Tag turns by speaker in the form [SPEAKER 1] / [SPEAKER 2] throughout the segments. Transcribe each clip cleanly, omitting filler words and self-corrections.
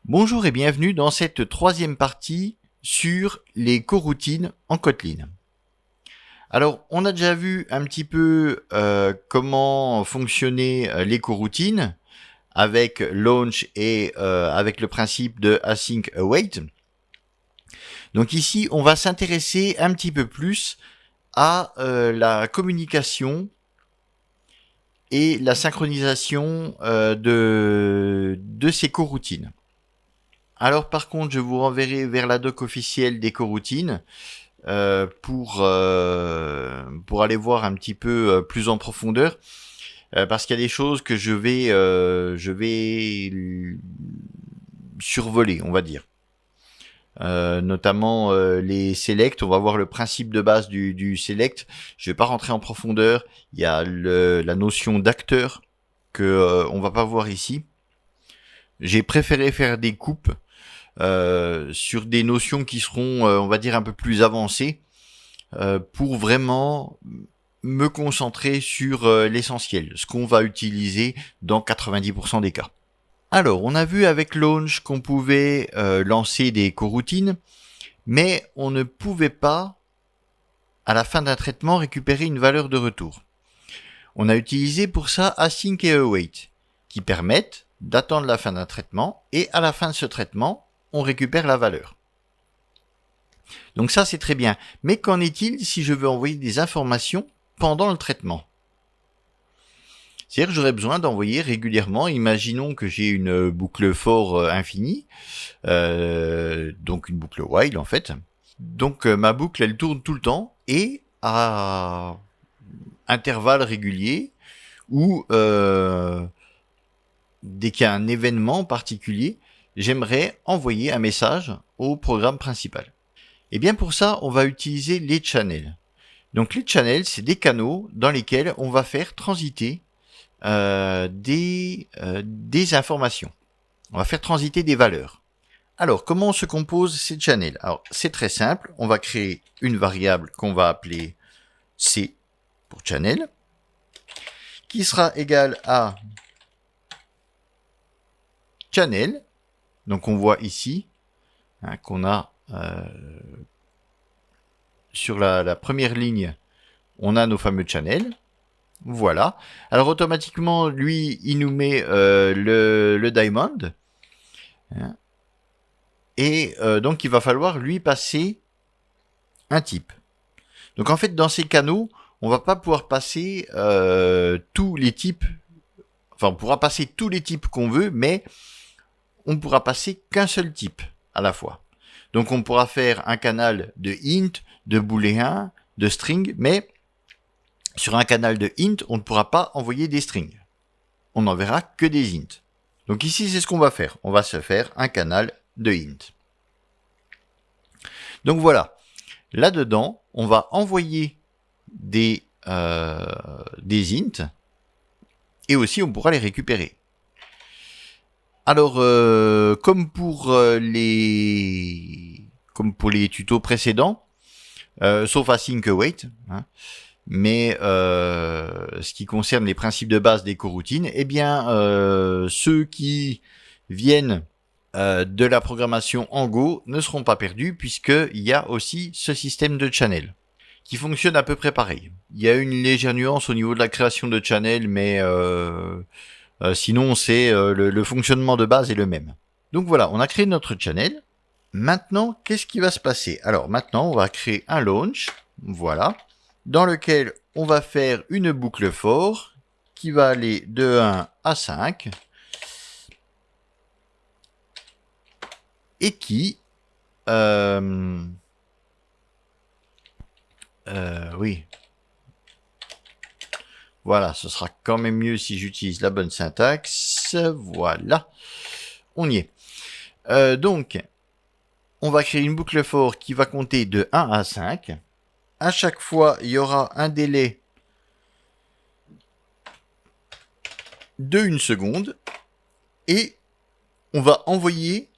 [SPEAKER 1] Bonjour et bienvenue dans cette troisième partie sur les coroutines en Kotlin. Alors, on a déjà vu un petit peu comment fonctionnaient les coroutines avec launch et avec le principe de async await. Donc ici, on va s'intéresser un petit peu plus à la communication et la synchronisation de ces coroutines. Alors par contre, je vous renverrai vers la doc officielle des coroutines pour aller voir un petit peu plus en profondeur, parce qu'il y a des choses que je vais survoler, on va dire. Notamment les select, on va voir le principe de base du select. Je vais pas rentrer en profondeur. Il y a la notion d'acteur que on va pas voir ici. J'ai préféré faire des coupes sur des notions qui seront, on va dire, un peu plus avancées, pour vraiment me concentrer sur l'essentiel, ce qu'on va utiliser dans 90% des cas. Alors, on a vu avec Launch qu'on pouvait lancer des coroutines, mais on ne pouvait pas, à la fin d'un traitement, récupérer une valeur de retour. On a utilisé pour ça async et await, qui permettent d'attendre la fin d'un traitement, et à la fin de ce traitement, on récupère la valeur. Donc ça, c'est très bien. Mais qu'en est-il si je veux envoyer des informations pendant le traitement? C'est-à-dire que j'aurais besoin d'envoyer régulièrement, imaginons que j'ai une boucle for infinie, donc une boucle while en fait. Donc ma boucle, elle tourne tout le temps, et à intervalles réguliers, ou dès qu'il y a un événement particulier, j'aimerais envoyer un message au programme principal. Et bien pour ça, on va utiliser les channels. Donc les channels, c'est des canaux dans lesquels on va faire transiter des informations. On va faire transiter des valeurs. Alors, comment se composent ces channels? Alors, c'est très simple. On va créer une variable qu'on va appeler C pour channel, qui sera égale à channel. Donc on voit ici qu'on a sur la première ligne, on a nos fameux channels. Voilà. Alors automatiquement, lui, il nous met le diamond. Et donc il va falloir lui passer un type. Donc en fait, dans ces canaux, on va pas pouvoir passer tous les types. Enfin, on pourra passer tous les types qu'on veut, mais on ne pourra passer qu'un seul type à la fois. Donc on pourra faire un canal de int, de booléen, de string, mais sur un canal de int, on ne pourra pas envoyer des strings. On n'enverra que des int. Donc ici, c'est ce qu'on va faire. On va se faire un canal de int. Donc voilà. Là-dedans, on va envoyer des int, et aussi on pourra les récupérer. Alors, comme pour les tutos précédents, sauf async await, mais ce qui concerne les principes de base des coroutines, eh bien, ceux qui viennent de la programmation en Go ne seront pas perdus, puisqu'il y a aussi ce système de channel qui fonctionne à peu près pareil. Il y a une légère nuance au niveau de la création de channel, mais sinon, c'est le fonctionnement de base est le même. Donc voilà, on a créé notre channel. Maintenant, qu'est-ce qui va se passer? Alors maintenant, on va créer un launch, voilà, dans lequel on va faire une boucle for qui va aller de 1 à 5 et qui... oui. Voilà, ce sera quand même mieux si j'utilise la bonne syntaxe. Voilà, on y est. Donc, on va créer une boucle for qui va compter de 1 à 5. À chaque fois, il y aura un délai de 1 seconde. Et on va envoyer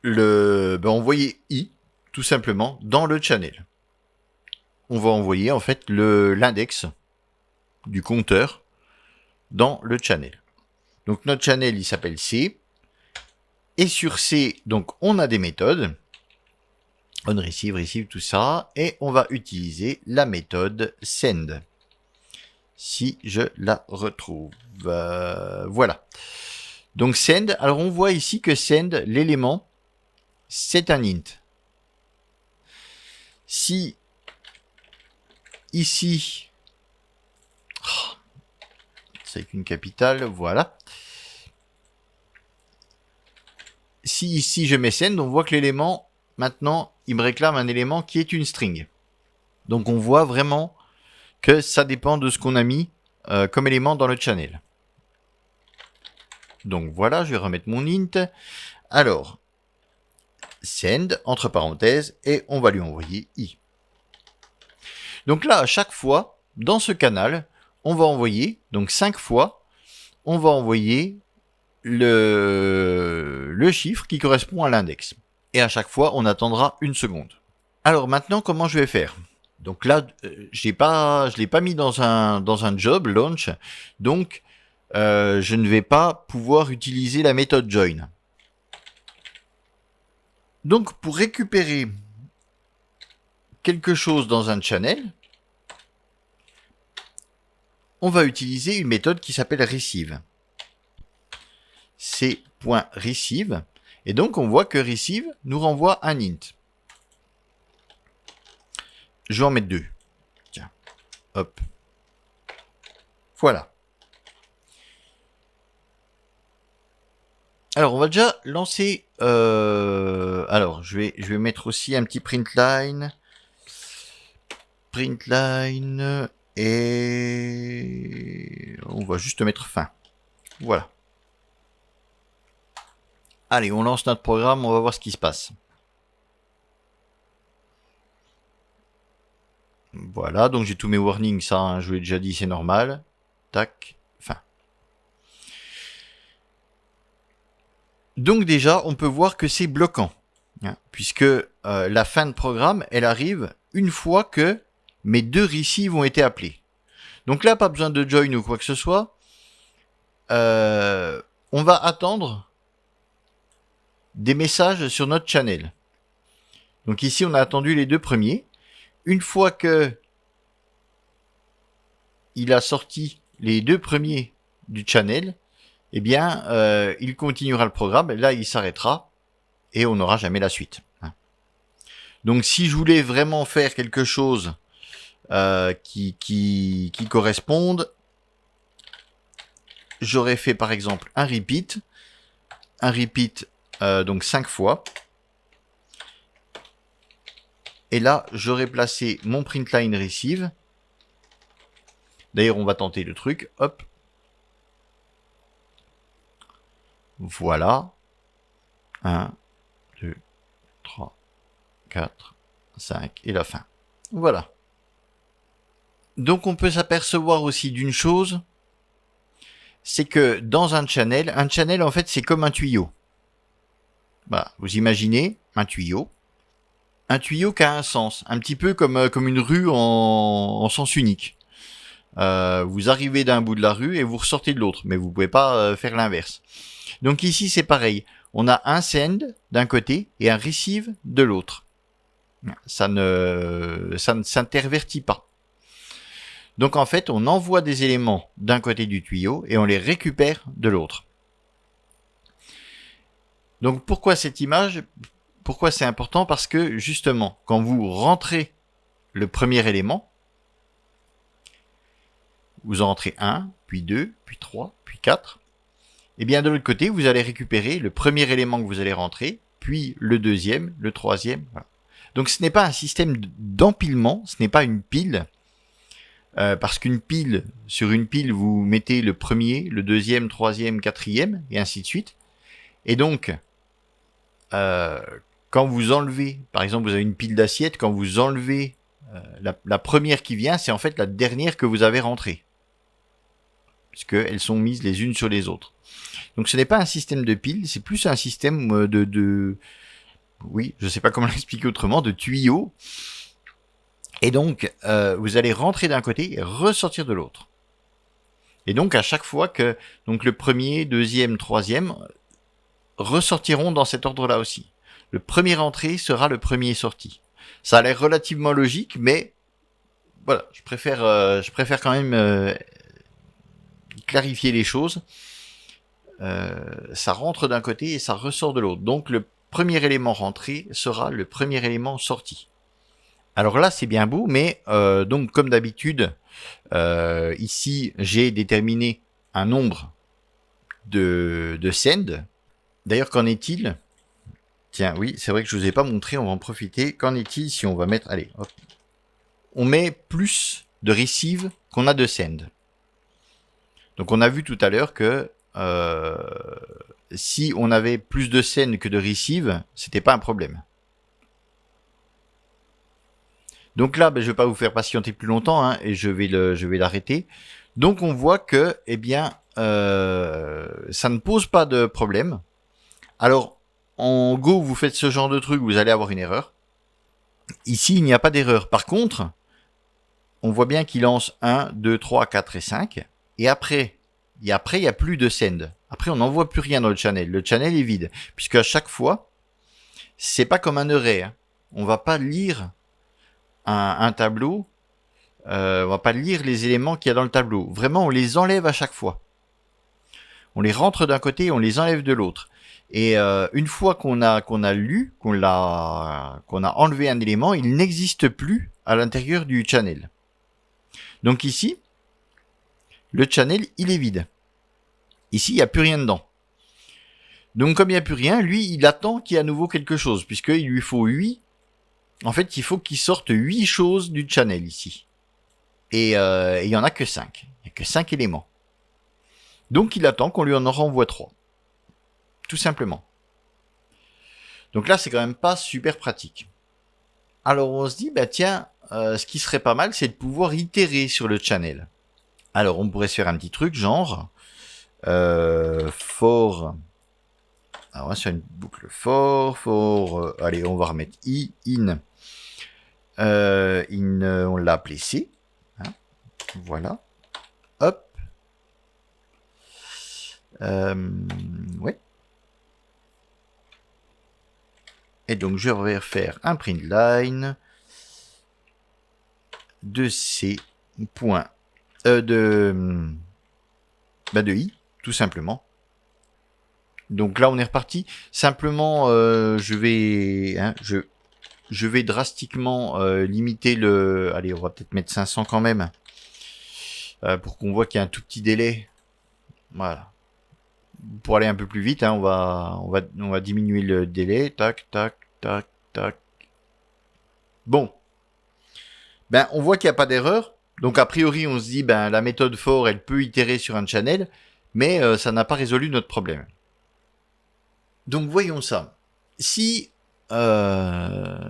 [SPEAKER 1] envoyer i, tout simplement, dans le channel. On va envoyer, en fait, l'index du compteur dans le channel. Donc notre channel, il s'appelle C. Et sur ces, donc on a des méthodes, on receive, tout ça, et on va utiliser la méthode send. Si je la retrouve. Voilà. Donc send, alors on voit ici que send, l'élément, c'est un int. Si ici, c'est qu'une capitale, voilà. Si ici je mets send, on voit que l'élément, maintenant, il me réclame un élément qui est une string. Donc on voit vraiment que ça dépend de ce qu'on a mis comme élément dans le channel. Donc voilà, je vais remettre mon int. Alors, send, entre parenthèses, et on va lui envoyer i. Donc là, à chaque fois, dans ce canal, on va envoyer, donc 5 fois, on va envoyer le chiffre qui correspond à l'index. Et à chaque fois, on attendra une seconde. Alors maintenant, comment je vais faire ? Donc là, je l'ai pas mis dans un job launch, donc je ne vais pas pouvoir utiliser la méthode join. Donc pour récupérer quelque chose dans un channel, on va utiliser une méthode qui s'appelle receive. C.receive, et donc on voit que receive nous renvoie un int. Je vais en mettre 2. Tiens, hop. Voilà. Alors on va déjà lancer. Alors je vais mettre aussi un petit printline. Et on va juste mettre fin. Voilà. Allez, on lance notre programme, on va voir ce qui se passe. Voilà, donc j'ai tous mes warnings, ça, hein, je vous l'ai déjà dit, c'est normal. Tac, fin. Donc déjà, on peut voir que c'est bloquant, hein, puisque la fin de programme, elle arrive une fois que mes 2 receives ont été appelés. Donc là, pas besoin de join ou quoi que ce soit. On va attendre des messages sur notre channel. Donc ici, on a attendu les 2 premiers. Une fois que il a sorti les 2 premiers du channel, eh bien, il continuera le programme. Là, il s'arrêtera et on n'aura jamais la suite. Donc, si je voulais vraiment faire quelque chose qui corresponde, j'aurais fait par exemple un repeat donc 5 fois. Et là, j'aurais placé mon printline receive. D'ailleurs, on va tenter le truc. Hop. Voilà. 1, 2, 3, 4, 5 et la fin. Voilà. Donc, on peut s'apercevoir aussi d'une chose. C'est que dans un channel en fait, c'est comme un tuyau. Voilà. Vous imaginez un tuyau qui a un sens, un petit peu comme une rue en sens unique. Vous arrivez d'un bout de la rue et vous ressortez de l'autre, mais vous pouvez pas faire l'inverse. Donc ici c'est pareil, on a un send d'un côté et un receive de l'autre. Ça ne s'intervertit pas. Donc en fait, on envoie des éléments d'un côté du tuyau et on les récupère de l'autre. Donc pourquoi cette image ? Pourquoi c'est important ? Parce que justement, quand vous rentrez le premier élément, vous en rentrez 1, puis 2, puis 3, puis 4, et bien de l'autre côté, vous allez récupérer le premier élément que vous allez rentrer, puis le deuxième, le troisième. Voilà. Donc ce n'est pas un système d'empilement, ce n'est pas une pile, parce qu'une pile, sur une pile, vous mettez le premier, le deuxième, troisième, quatrième, et ainsi de suite. Et donc, quand vous enlevez, par exemple, vous avez une pile d'assiettes, quand vous enlevez la première qui vient, c'est en fait la dernière que vous avez rentrée. Puisqu'elles sont mises les unes sur les autres. Donc ce n'est pas un système de pile, c'est plus un système oui, je sais pas comment l'expliquer autrement, de tuyaux. Et donc, vous allez rentrer d'un côté et ressortir de l'autre. Et donc, à chaque fois que donc le premier, deuxième, troisième, ressortiront dans cet ordre-là aussi. Le premier entré sera le premier sorti. Ça a l'air relativement logique, mais voilà, je préfère quand même clarifier les choses. Ça rentre d'un côté et ça ressort de l'autre. Donc le premier élément rentré sera le premier élément sorti. Alors là, c'est bien beau, mais donc comme d'habitude, ici, j'ai déterminé un nombre de send. D'ailleurs, qu'en est-il? Tiens, oui, c'est vrai que je vous ai pas montré, on va en profiter. Qu'en est-il si on va mettre... Allez, hop. On met plus de receive qu'on a de send. Donc on a vu tout à l'heure que si on avait plus de send que de receive, c'était pas un problème. Donc là, je vais pas vous faire patienter plus longtemps, hein, et je vais l'arrêter. Donc on voit que, eh bien, ça ne pose pas de problème. Alors, en Go, vous faites ce genre de truc, vous allez avoir une erreur. Ici, il n'y a pas d'erreur. Par contre, on voit bien qu'il lance 1, 2, 3, 4 et 5. Et après, il n'y a plus de send. Après, on n'envoie plus rien dans le channel. Le channel est vide. Puisque à chaque fois, c'est pas comme un array. Hein. On va pas lire un tableau. On va pas lire les éléments qu'il y a dans le tableau. Vraiment, on les enlève à chaque fois. On les rentre d'un côté et on les enlève de l'autre. Et une fois qu'on a lu, qu'on a enlevé un élément, il n'existe plus à l'intérieur du channel. Donc ici, le channel, il est vide. Ici, il n'y a plus rien dedans. Donc comme il n'y a plus rien, lui, il attend qu'il y ait à nouveau quelque chose, puisqu'il lui faut 8. En fait, il faut qu'il sorte 8 choses du channel ici. Et il n'y en a que 5. Il n'y a que 5 éléments. Donc il attend qu'on lui en renvoie 3. Tout simplement. Donc là, c'est quand même pas super pratique. Alors on se dit, bah tiens, ce qui serait pas mal, c'est de pouvoir itérer sur le channel. Alors on pourrait se faire un petit truc, genre, for... Alors on va sur une boucle for, allez, on va remettre in. On l'a appelé C. Hein, voilà. Hop. Ouais. Et donc je vais faire un print line de C point de I, tout simplement. Donc là on est reparti. Simplement je vais drastiquement limiter le... Allez, on va peut-être mettre 500 quand même. Pour qu'on voit qu'il y a un tout petit délai. Voilà. Pour aller un peu plus vite, hein, on va diminuer le délai. Tac, tac, tac, tac. Bon. Ben, on voit qu'il n'y a pas d'erreur. Donc, a priori, on se dit, ben, la méthode for, elle peut itérer sur un channel. Mais ça n'a pas résolu notre problème. Donc, voyons ça. Si... là,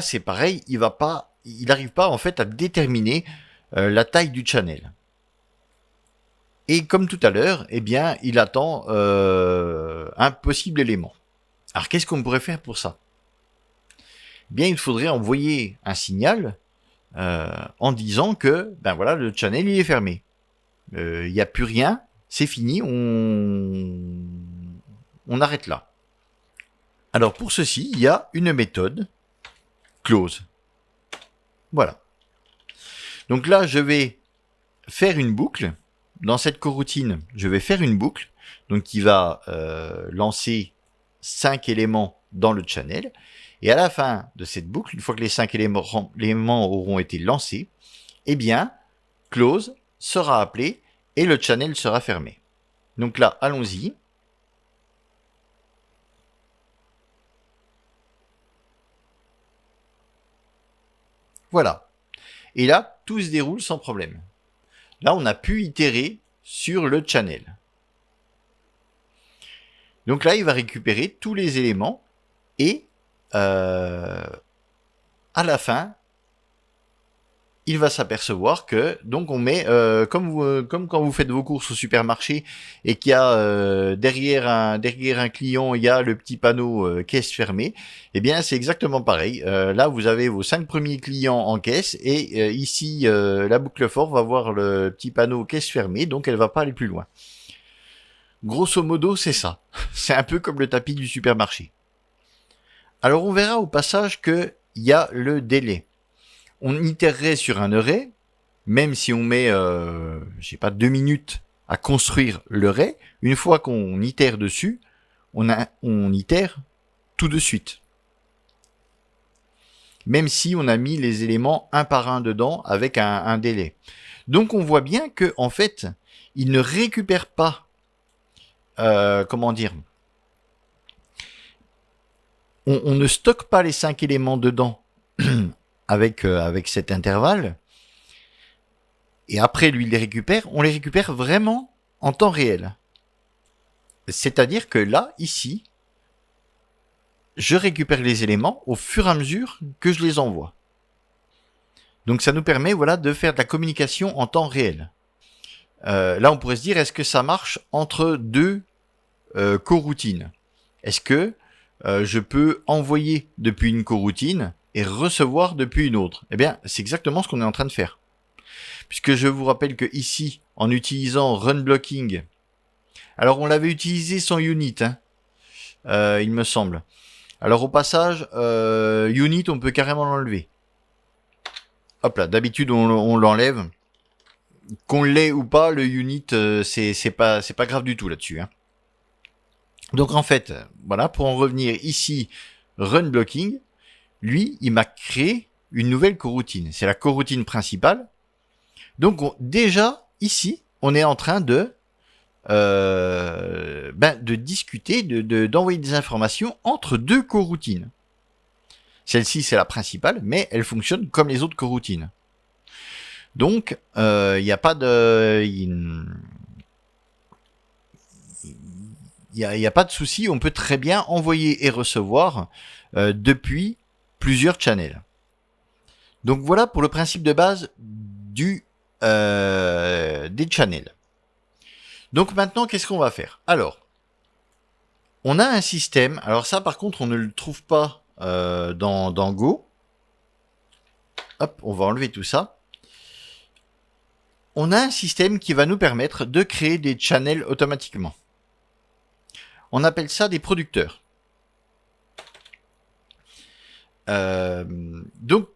[SPEAKER 1] c'est pareil. Il n'arrive pas, en fait, à déterminer la taille du channel. Et comme tout à l'heure, eh bien, il attend un possible élément. Alors, qu'est-ce qu'on pourrait faire pour ça? Eh bien, il faudrait envoyer un signal en disant que, ben voilà, le channel il est fermé. Il n'y a plus rien, c'est fini, on arrête là. Alors, pour ceci, il y a une méthode close. Voilà. Donc là, je vais faire une boucle. Dans cette coroutine, je vais faire une boucle, donc qui va lancer 5 éléments dans le channel. Et à la fin de cette boucle, une fois que les 5 éléments auront été lancés, eh bien, close sera appelé et le channel sera fermé. Donc là, allons-y. Voilà. Et là, tout se déroule sans problème. Là, on a pu itérer sur le channel. Donc là, il va récupérer tous les éléments et à la fin, il va s'apercevoir que, donc on met, comme quand vous faites vos courses au supermarché et qu'il y a derrière un client, il y a le petit panneau caisse fermée, eh bien c'est exactement pareil. Là, vous avez vos 5 premiers clients en caisse et ici, la boucle for va voir le petit panneau caisse fermée, donc elle va pas aller plus loin. Grosso modo, c'est ça. C'est un peu comme le tapis du supermarché. Alors on verra au passage qu'il y a le délai. On itérerait sur un array, même si on met, je sais pas, 2 minutes à construire le array, une fois qu'on itère dessus, on itère tout de suite. Même si on a mis les éléments un par un dedans avec un délai. Donc on voit bien que en fait, il ne récupère pas, comment dire, on ne stocke pas les 5 éléments dedans avec cet intervalle. Et après, lui, il les récupère. On les récupère vraiment en temps réel. C'est-à-dire que là, ici, je récupère les éléments au fur et à mesure que je les envoie. Donc ça nous permet, voilà, de faire de la communication en temps réel. Là, on pourrait se dire, est-ce que ça marche entre deux coroutines? Est-ce que je peux envoyer depuis une coroutine et recevoir depuis une autre? Eh bien, c'est exactement ce qu'on est en train de faire. Puisque je vous rappelle que ici, en utilisant run blocking, alors on l'avait utilisé sans unit, hein, il me semble. Alors au passage, unit, on peut carrément l'enlever. Hop là, d'habitude on l'enlève. Qu'on l'ait ou pas, le unit, c'est pas grave du tout là-dessus, hein. Donc en fait, voilà, pour en revenir ici, run blocking, lui, il m'a créé une nouvelle coroutine. C'est la coroutine principale. Donc déjà, ici, on est en train de discuter, d'envoyer des informations entre deux coroutines. Celle-ci, c'est la principale, mais elle fonctionne comme les autres coroutines. Donc, il n'y a pas de... Il y a pas de souci, on peut très bien envoyer et recevoir depuis plusieurs channels. Donc voilà pour le principe de base des channels. Donc maintenant, qu'est-ce qu'on va faire? Alors, on a un système. Alors ça, par contre, on ne le trouve pas dans Go. Hop, on va enlever tout ça. On a un système qui va nous permettre de créer des channels automatiquement. On appelle ça des producteurs. Donc,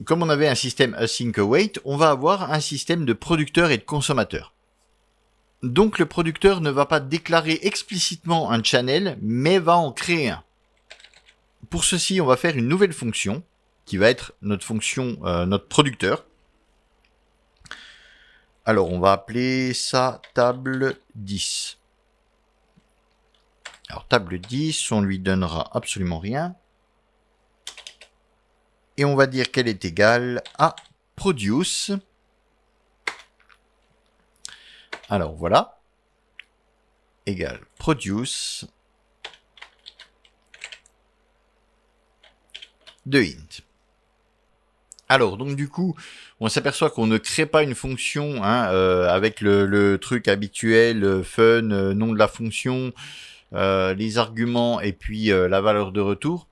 [SPEAKER 1] comme on avait un système async await, on va avoir un système de producteurs et de consommateurs. Donc le producteur ne va pas déclarer explicitement un channel, mais va en créer un. Pour ceci, on va faire une nouvelle fonction, qui va être notre fonction, notre producteur. Alors on va appeler ça table 10. Alors table 10, on lui donnera absolument rien. Et on va dire qu'elle est égale à produce. Alors voilà. Égale produce de int. Alors, donc du coup, on s'aperçoit qu'on ne crée pas une fonction avec le truc habituel, fun, nom de la fonction, les arguments et puis la valeur de retour,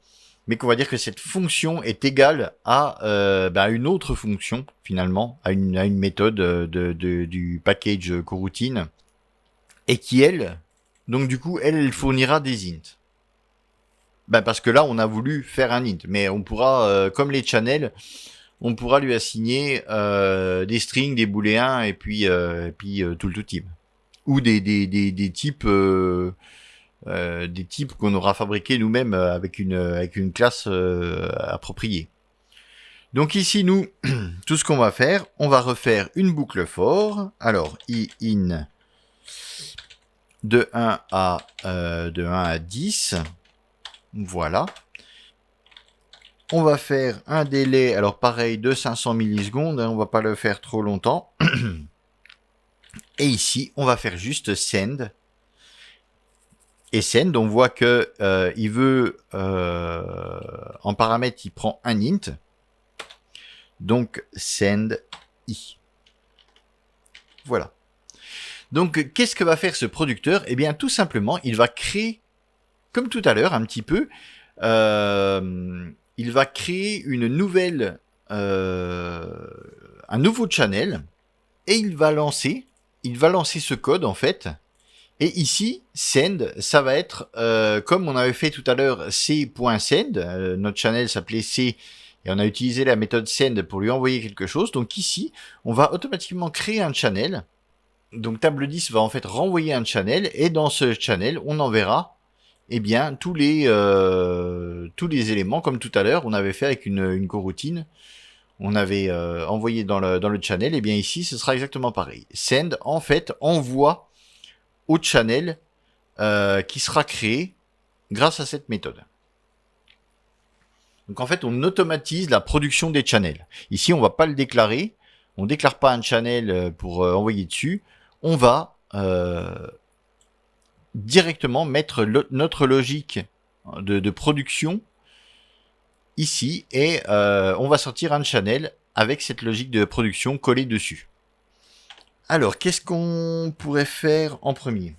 [SPEAKER 1] mais qu'on va dire que cette fonction est égale à une autre fonction, finalement, à une méthode du package coroutine, et qui, elle, donc du coup, elle fournira des ints. Parce que là, on a voulu faire un int, mais on pourra, comme les channels, on pourra lui assigner des strings, des booléens et puis tout le type, ou des types qu'on aura fabriqués nous-mêmes avec une classe appropriée. Donc ici nous tout ce qu'on va faire, on va refaire une boucle for. Alors in de 1 à 10, voilà. On va faire un délai, alors pareil, de 500 millisecondes, hein, on va pas le faire trop longtemps. Et ici, on va faire juste send. Et send, on voit que il veut, en paramètre, il prend un int. Donc, send i. Voilà. Donc, qu'est-ce que va faire ce producteur? Eh bien, tout simplement, il va créer, comme tout à l'heure, un petit peu, il va créer une nouvelle, un nouveau channel, et il va lancer ce code en fait, Et ici, send, ça va être, comme on avait fait tout à l'heure, c.send, notre channel s'appelait c, et on a utilisé la méthode send pour lui envoyer quelque chose. Donc ici, on va automatiquement créer un channel. Donc table 10 va en fait renvoyer un channel, et dans ce channel, on enverra eh bien, tous les éléments, comme tout à l'heure, on avait fait avec une coroutine. On avait envoyé dans le channel, et bien ici, ce sera exactement pareil. Send, en fait, envoie au channel qui sera créé grâce à cette méthode. Donc en fait, on automatise la production des channels. Ici, on va pas le déclarer. On déclare pas un channel pour envoyer dessus. On va directement mettre notre logique de production ici, et on va sortir un channel avec cette logique de production collée dessus. Alors, qu'est-ce qu'on pourrait faire en premier?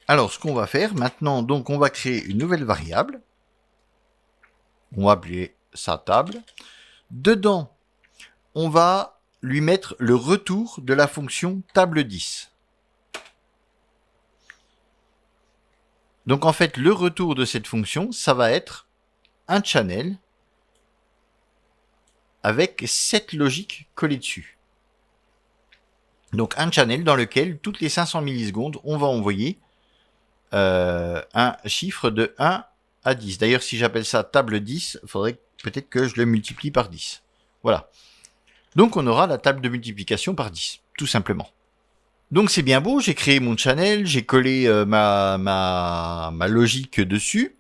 [SPEAKER 1] Alors, ce qu'on va faire maintenant, donc on va créer une nouvelle variable. On va appeler ça table. Dedans, on va lui mettre le retour de la fonction table 10. Donc en fait, le retour de cette fonction, ça va être un channel avec cette logique collée dessus. Donc un channel dans lequel, toutes les 500 millisecondes, on va envoyer un chiffre de 1 à 10. D'ailleurs, si j'appelle ça table 10, il faudrait peut-être que je le multiplie par 10. Voilà. Donc on aura la table de multiplication par 10, tout simplement. Donc c'est bien beau, j'ai créé mon channel, j'ai collé ma logique dessus,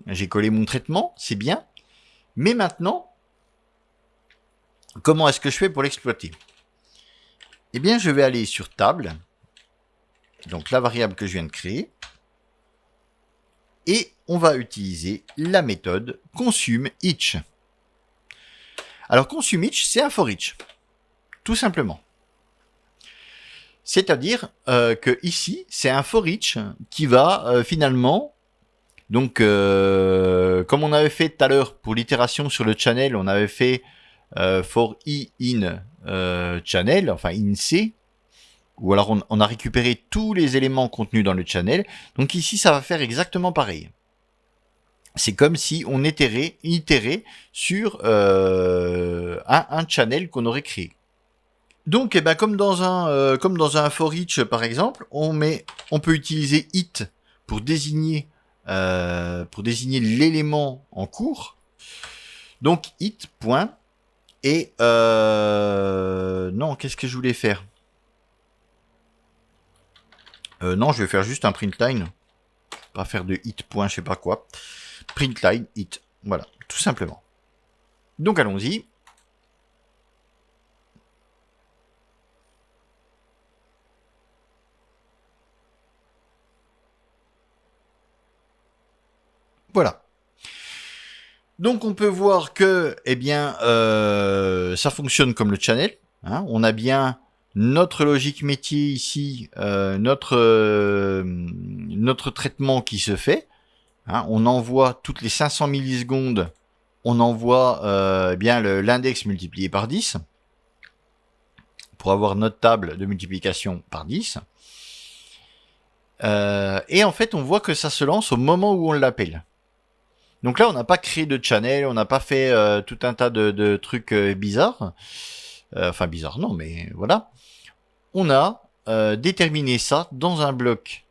[SPEAKER 1] j'ai collé mon traitement, c'est bien. Mais maintenant, comment est-ce que je fais pour l'exploiter? Eh bien, je vais aller sur table, donc la variable que je viens de créer, et on va utiliser la méthode consume_each. Alors consume_each, c'est un for each, tout simplement. C'est-à-dire que ici, c'est un for each qui va finalement, donc comme on avait fait tout à l'heure pour l'itération sur le channel, on avait fait for i in channel, enfin in c, ou alors on a récupéré tous les éléments contenus dans le channel. Donc ici, ça va faire exactement pareil. C'est comme si on itérait sur un channel qu'on aurait créé. Donc, eh ben, comme dans un for each par exemple, on peut utiliser it pour désigner l'élément en cours. Donc it point et non, qu'est-ce que je voulais faire? Non, je vais faire juste un printline, pas faire de it point, je sais pas quoi. Printline it, voilà, tout simplement. Donc allons-y. Voilà. Donc on peut voir que, eh bien, ça fonctionne comme le channel. Hein. On a bien notre logique métier ici, notre traitement qui se fait. Hein. On envoie toutes les 500 millisecondes, on envoie eh bien l'index multiplié par 10 pour avoir notre table de multiplication par 10. Et en fait, on voit que ça se lance au moment où on l'appelle. Donc là, on n'a pas créé de channel, on n'a pas fait tout un tas de trucs bizarres. Enfin, bizarres, non, mais voilà. On a déterminé ça dans un bloc,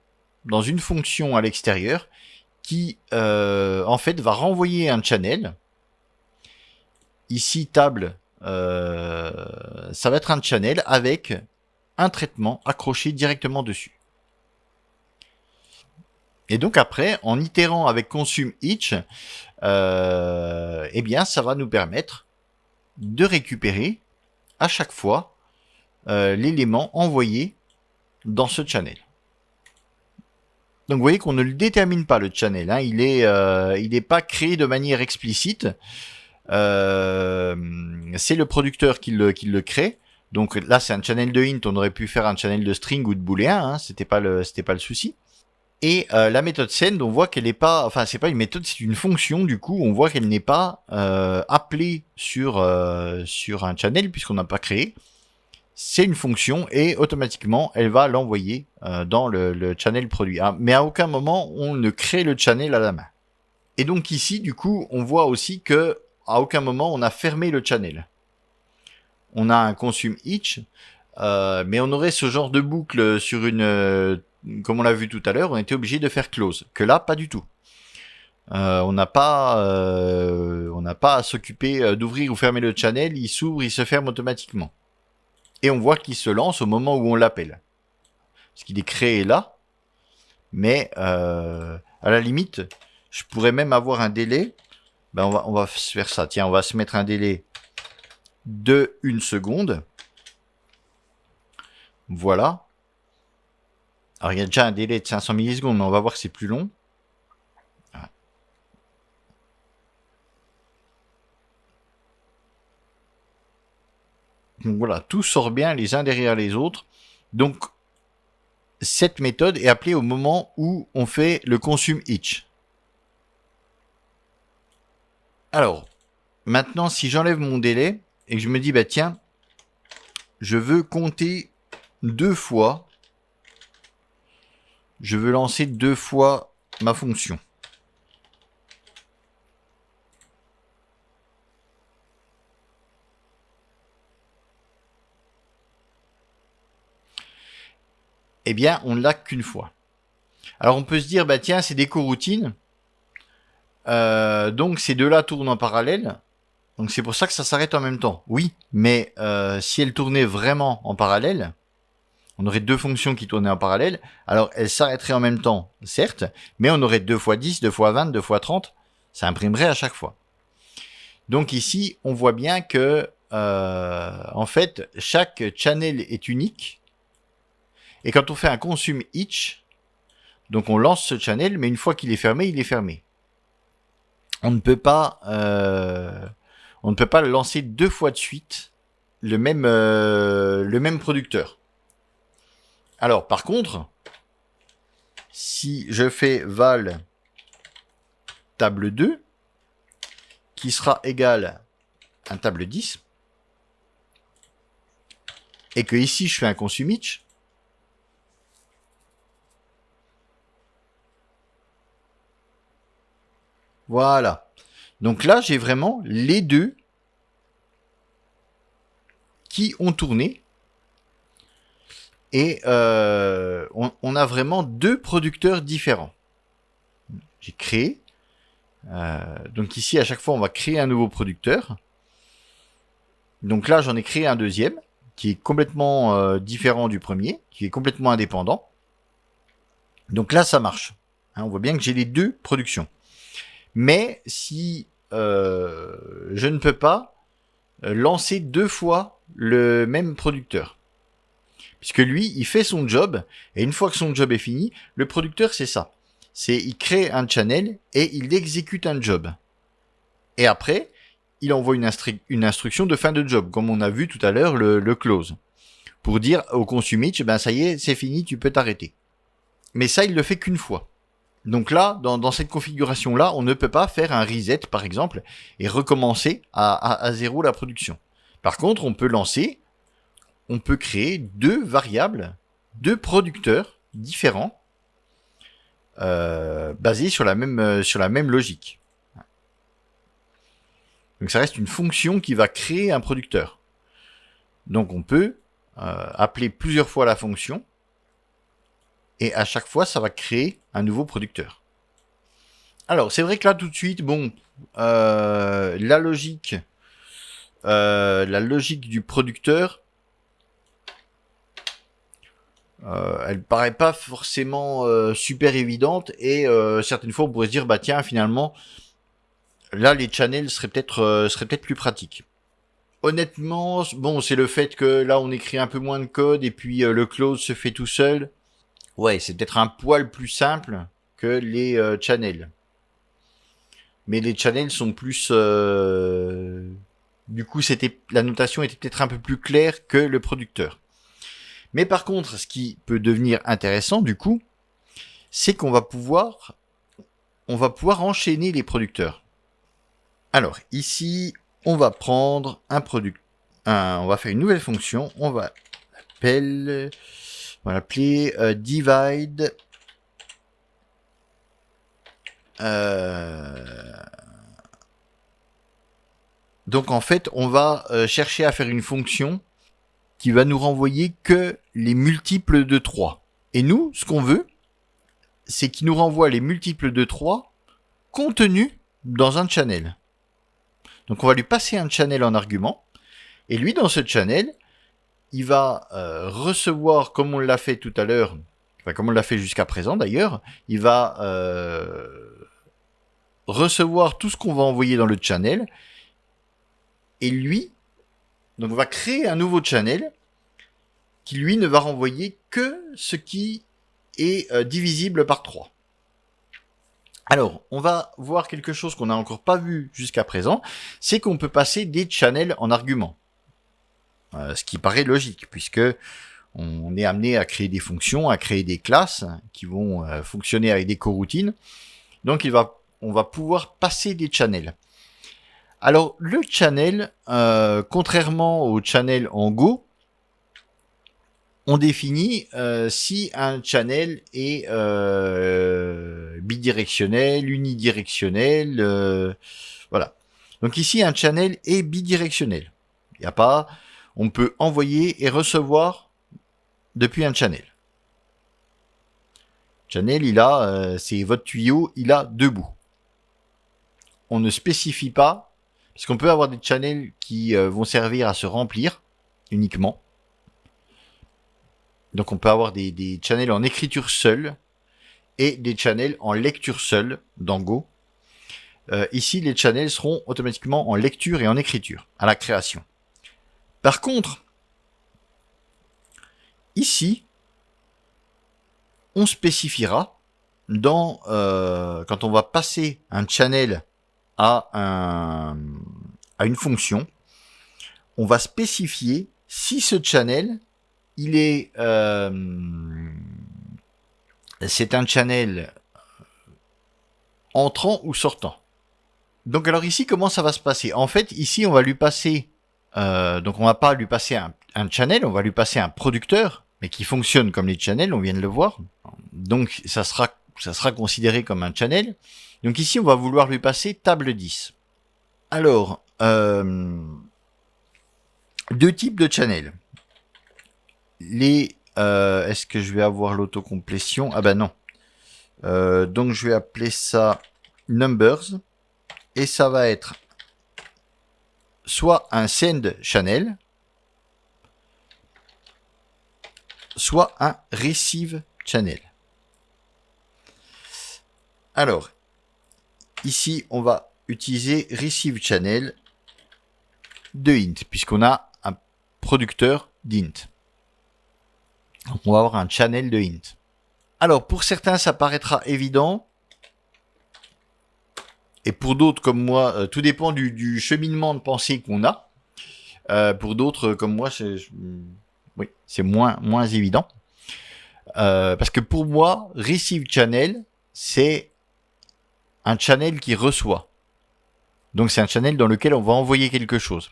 [SPEAKER 1] dans une fonction à l'extérieur, qui, en fait, va renvoyer un channel. Ici, table, ça va être un channel avec un traitement accroché directement dessus. Et donc après, en itérant avec consume_each, eh bien, ça va nous permettre de récupérer à chaque fois l'élément envoyé dans ce channel. Donc vous voyez qu'on ne le détermine pas, le channel. Hein, il n'est pas créé de manière explicite. C'est le producteur qui le crée. Donc là, c'est un channel de int. On aurait pu faire un channel de string ou de booléen. Hein, c'était pas le souci. Et la méthode send, on voit qu'elle n'est pas, enfin c'est pas une méthode, c'est une fonction. Du coup, on voit qu'elle n'est pas appelée sur un channel puisqu'on n'a pas créé. c'est une fonction et automatiquement elle va l'envoyer dans le channel produit. Mais à aucun moment on ne crée le channel à la main. Et donc ici, du coup, on voit aussi que à aucun moment on a fermé le channel. On a un consume each, mais on aurait ce genre de boucle sur une, comme on l'a vu tout à l'heure, on était obligé de faire close. Que là, pas du tout. On n'a pas à s'occuper d'ouvrir ou fermer le channel. Il s'ouvre, il se ferme automatiquement. Et on voit qu'il se lance au moment où on l'appelle. Parce qu'il est créé là. Mais à la limite, je pourrais même avoir un délai. Ben on va faire ça. Tiens, on va se mettre un délai de 1 seconde. Voilà. Alors il y a déjà un délai de 500 millisecondes, mais on va voir que c'est plus long. Donc voilà, tout sort bien les uns derrière les autres. Donc cette méthode est appelée au moment où on fait le consume each. Alors, maintenant si j'enlève mon délai et que je me dis bah tiens, je veux compter 2 fois, je veux lancer 2 fois ma fonction. Eh bien, on ne l'a qu'une fois. Alors on peut se dire, bah tiens, c'est des coroutines. Donc ces deux-là tournent en parallèle. Donc c'est pour ça que ça s'arrête en même temps. Oui, mais si elles tournaient vraiment en parallèle, on aurait 2 fonctions qui tournaient en parallèle. Alors elles s'arrêteraient en même temps, certes, mais on aurait 2 fois 10, 2 fois 20, 2 fois 30. Ça imprimerait à chaque fois. Donc ici, on voit bien que en fait, chaque channel est unique. Et quand on fait un consume each, donc on lance ce channel, mais une fois qu'il est fermé, il est fermé. On ne peut pas le lancer 2 fois de suite le même producteur. Alors par contre, si je fais val table 2, qui sera égal à un table 10, et que ici je fais un consume each, voilà. Donc là, j'ai vraiment les deux qui ont tourné. Et on a vraiment 2 producteurs différents. J'ai créé. Donc ici, à chaque fois, on va créer un nouveau producteur. Donc là, j'en ai créé un deuxième, qui est complètement différent du premier, qui est complètement indépendant. Donc là, ça marche. Hein, on voit bien que j'ai les 2 productions. Mais si je ne peux pas lancer 2 fois le même producteur. Puisque lui, il fait son job, et une fois que son job est fini, le producteur, c'est ça. Il crée un channel, et il exécute un job. Et après, il envoie une instruction de fin de job, comme on a vu tout à l'heure, le close. Pour dire au consume each, ben ça y est, c'est fini, tu peux t'arrêter. Mais ça, il le fait qu'une fois. Donc là, dans cette configuration-là, on ne peut pas faire un reset, par exemple, et recommencer à 0 la production. Par contre, on peut créer 2 variables, 2 producteurs différents, basés sur la même logique. Donc ça reste une fonction qui va créer un producteur. Donc on peut appeler plusieurs fois la fonction, et à chaque fois, ça va créer un nouveau producteur. Alors, c'est vrai que là, tout de suite, bon, la logique du producteur, elle paraît pas forcément super évidente, et certaines fois, on pourrait se dire, bah tiens, finalement, là, les channels seraient peut-être plus pratiques. Honnêtement, bon, c'est le fait que là, on écrit un peu moins de code, et puis le close se fait tout seul. Ouais, c'est peut-être un poil plus simple que les channels. Mais les channels sont plus... Du coup, la notation était peut-être un peu plus claire que le producteur. Mais par contre, ce qui peut devenir intéressant, du coup, c'est qu'on va pouvoir enchaîner les producteurs. Alors, ici, on va prendre on va faire une nouvelle fonction. On va s'appelle, on va l'appeler divide. Donc en fait, on va chercher à faire une fonction qui va nous renvoyer que les multiples de 3. Et nous, ce qu'on veut, c'est qu'il nous renvoie les multiples de 3 contenus dans un channel. Donc on va lui passer un channel en argument, et lui, dans ce channel, il va recevoir, comme on l'a fait tout à l'heure, enfin comme on l'a fait jusqu'à présent d'ailleurs, il va recevoir tout ce qu'on va envoyer dans le channel, et lui, donc on va créer un nouveau channel qui lui ne va renvoyer que ce qui est divisible par 3. Alors, on va voir quelque chose qu'on n'a encore pas vu jusqu'à présent, c'est qu'on peut passer des channels en argument. Ce qui paraît logique, puisque on est amené à créer des fonctions, à créer des classes qui vont fonctionner avec des coroutines. Donc on va pouvoir passer des channels. Alors, le channel, contrairement au channel en Go, on définit si un channel est bidirectionnel, unidirectionnel, voilà. Donc ici, un channel est bidirectionnel. Il n'y a pas, on peut envoyer et recevoir depuis un channel. Channel, il a, c'est votre tuyau, il a 2 bouts. On ne spécifie pas, parce qu'on peut avoir des channels qui vont servir à se remplir uniquement. Donc on peut avoir des channels en écriture seule et des channels en lecture seule dans Go. Ici, les channels seront automatiquement en lecture et en écriture à la création. Par contre, ici, on spécifiera dans quand on va passer un channel à une fonction, on va spécifier si ce channel il est c'est un channel entrant ou sortant. Donc alors ici, comment ça va se passer? En fait, ici, on va lui passer, donc on va pas lui passer un channel, on va lui passer un producteur, mais qui fonctionne comme les channels, on vient de le voir. Donc ça sera considéré comme un channel. Donc ici, on va vouloir lui passer table 10. Alors, 2 types de channels. Est-ce que je vais avoir l'autocomplétion? Ah ben non. Donc je vais appeler ça numbers et ça va être soit un send channel, soit un receive channel. Alors, ici on va utiliser receive channel de int puisqu'on a un producteur d'int. Donc on va avoir un channel de int. Alors pour certains ça paraîtra évident. Et pour d'autres comme moi, tout dépend du cheminement de pensée qu'on a. Pour d'autres comme moi, c'est moins évident. Parce que pour moi, receive channel, c'est un channel qui reçoit. Donc c'est un channel dans lequel on va envoyer quelque chose.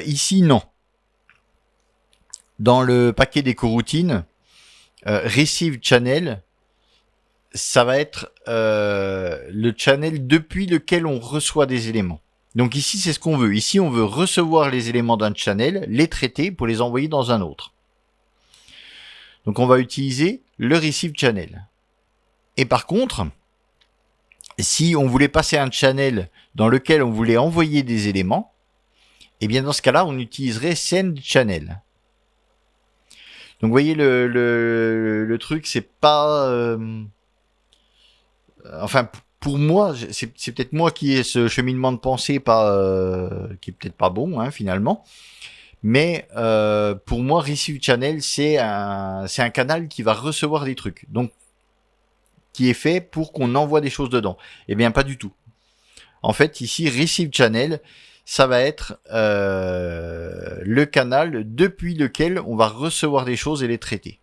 [SPEAKER 1] Ici, non. Dans le paquet des coroutines, receive channel, ça va être le channel depuis lequel on reçoit des éléments. Donc ici, c'est ce qu'on veut. Ici, on veut recevoir les éléments d'un channel, les traiter pour les envoyer dans un autre. Donc on va utiliser le receive channel. Et par contre, si on voulait passer un channel dans lequel on voulait envoyer des éléments, eh bien dans ce cas-là, on utiliserait send channel. Donc vous voyez le truc, c'est pas... enfin, pour moi, c'est peut-être moi qui ai ce cheminement de pensée qui est peut-être pas bon, hein, finalement. Mais pour moi, receive channel, c'est un canal qui va recevoir des trucs. Donc, qui est fait pour qu'on envoie des choses dedans. Eh bien, pas du tout. En fait, ici, receive channel, ça va être le canal depuis lequel on va recevoir des choses et les traiter.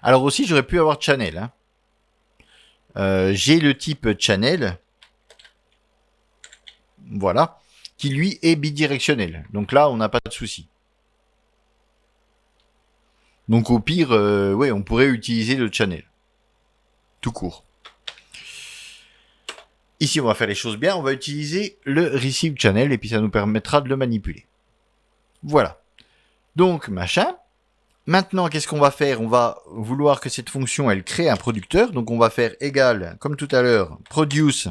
[SPEAKER 1] Alors aussi, j'aurais pu avoir channel. Hein. J'ai le type channel, voilà, qui lui est bidirectionnel. Donc là, on n'a pas de souci. Donc au pire, ouais, on pourrait utiliser le channel. Tout court. Ici, on va faire les choses bien. On va utiliser le receive channel et puis ça nous permettra de le manipuler. Voilà. Donc, machin. Maintenant, qu'est-ce qu'on va faire? On va vouloir que cette fonction, elle crée un producteur. Donc, on va faire égal, comme tout à l'heure, produce.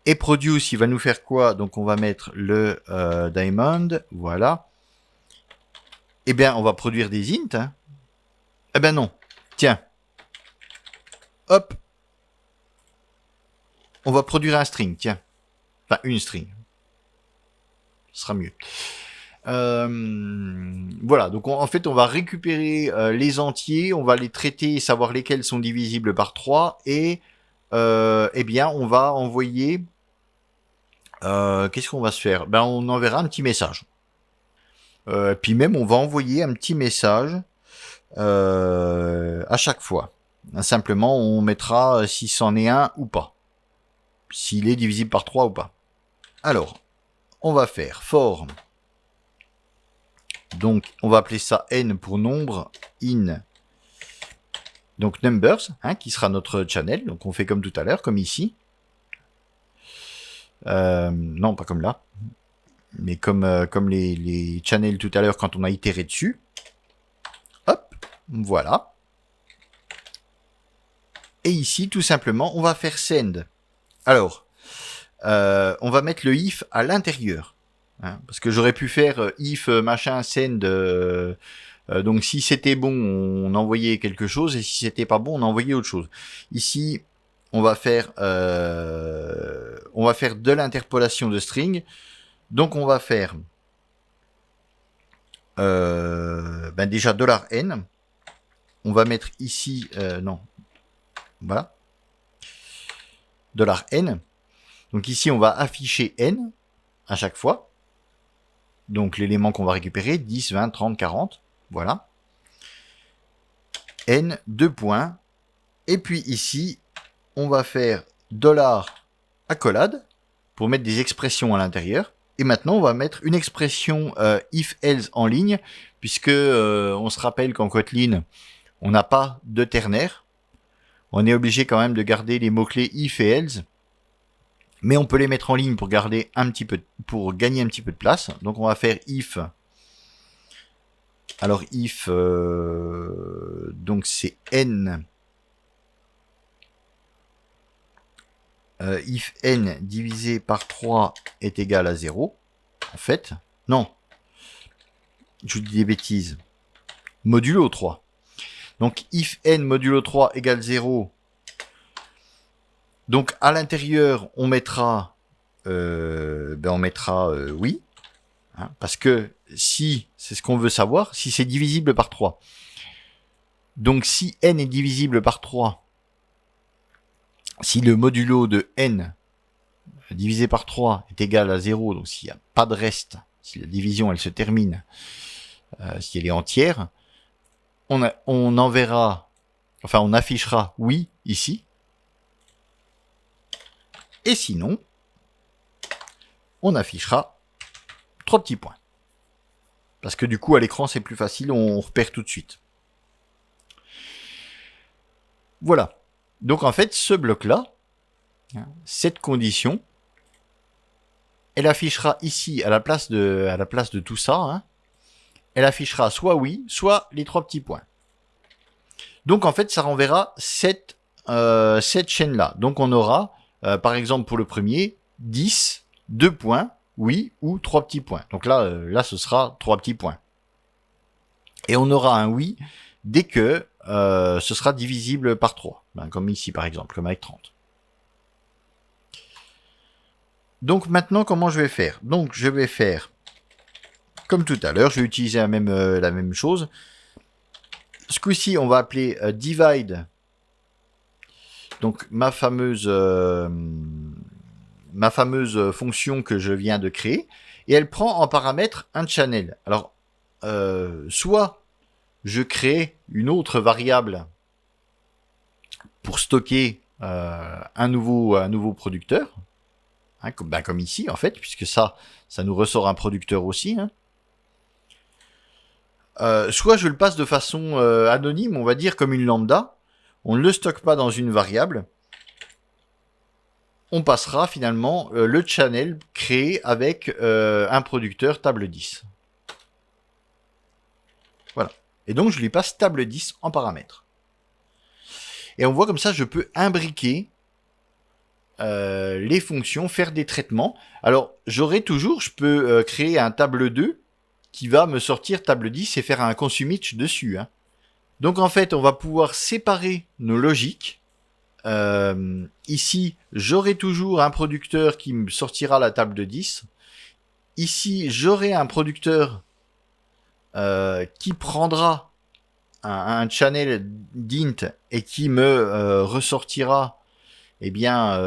[SPEAKER 1] Et produce, il va nous faire quoi? Donc, on va mettre le diamond. Voilà. Eh bien, on va produire des int. Hein. Eh ben non. Tiens. Hop. On va produire un string, tiens. Enfin, une string. Ce sera mieux. Voilà, donc en fait, on va récupérer les entiers, on va les traiter, savoir lesquels sont divisibles par 3, et eh bien, on va envoyer... qu'est-ce qu'on va se faire? Ben, on enverra un petit message. Puis même, on va envoyer un petit message à chaque fois. Simplement, on mettra si c'en est un ou pas. S'il est divisible par 3 ou pas. Alors, on va faire for. Donc, on va appeler ça n pour nombre, in. Donc, numbers, hein, qui sera notre channel. Donc, on fait comme tout à l'heure, comme ici. Non, pas comme là. Mais comme les channels tout à l'heure quand on a itéré dessus. Hop, voilà. Et ici, tout simplement, on va faire send. Alors, on va mettre le if à l'intérieur. Hein, parce que j'aurais pu faire if machin send. Donc si c'était bon, on envoyait quelque chose, et si c'était pas bon, on envoyait autre chose. Ici, on va faire de l'interpolation de string. Donc on va faire ben déjà $n. On va mettre ici non, voilà, $n. Donc ici, on va afficher n à chaque fois. Donc l'élément qu'on va récupérer, 10, 20, 30, 40. Voilà. N, 2 points. Et puis ici, on va faire $accolade pour mettre des expressions à l'intérieur. Et maintenant, on va mettre une expression if-else en ligne, puisque on se rappelle qu'en Kotlin, on n'a pas de ternaire. On est obligé quand même de garder les mots-clés if et else. Mais on peut les mettre en ligne pour garder un petit peu, pour gagner un petit peu de place. Donc on va faire if. Alors if, donc c'est n. If n divisé par 3 est égal à 0. En fait, non. Je vous dis des bêtises. Modulo 3. Donc if n modulo 3 égale 0. Donc à l'intérieur, on mettra oui, hein, parce que si, c'est ce qu'on veut savoir, si c'est divisible par 3. Donc si n est divisible par 3, si le modulo de n divisé par 3 est égal à 0, donc s'il n'y a pas de reste, si la division elle se termine, si elle est entière, on enverra, enfin on affichera oui ici. Et sinon, on affichera 3 petits points. Parce que du coup, à l'écran, c'est plus facile, on repère tout de suite. Voilà. Donc en fait, ce bloc-là, cette condition, elle affichera ici, à la place de tout ça, hein, elle affichera soit oui, soit les 3 petits points. Donc en fait, ça renverra cette chaîne-là. Donc on aura... par exemple, pour le premier, 10, 2 points, oui, ou 3 petits points. Donc là, ce sera 3 petits points. Et on aura un oui dès que ce sera divisible par 3. Ben, comme ici, par exemple, comme avec 30. Donc maintenant, comment je vais faire? Donc je vais faire, comme tout à l'heure, je vais utiliser la même chose. Ce coup-ci, on va appeler divide. Donc ma fameuse fonction que je viens de créer, et elle prend en paramètre un channel. Alors, soit je crée une autre variable pour stocker un nouveau producteur, hein, comme ici en fait, puisque ça nous ressort un producteur aussi. Hein. Soit je le passe de façon anonyme, on va dire comme une lambda. On ne le stocke pas dans une variable. On passera finalement le channel créé avec un producteur table 10. Voilà. Et donc je lui passe table 10 en paramètre. Et on voit comme ça, je peux imbriquer les fonctions, faire des traitements. Alors j'aurai toujours, je peux créer un table 2 qui va me sortir table 10 et faire un consumItch dessus. Hein. Donc en fait, on va pouvoir séparer nos logiques. Ici, j'aurai toujours un producteur qui me sortira la table de 10. Ici, j'aurai un producteur qui prendra un channel d'int et qui me ressortira, eh bien,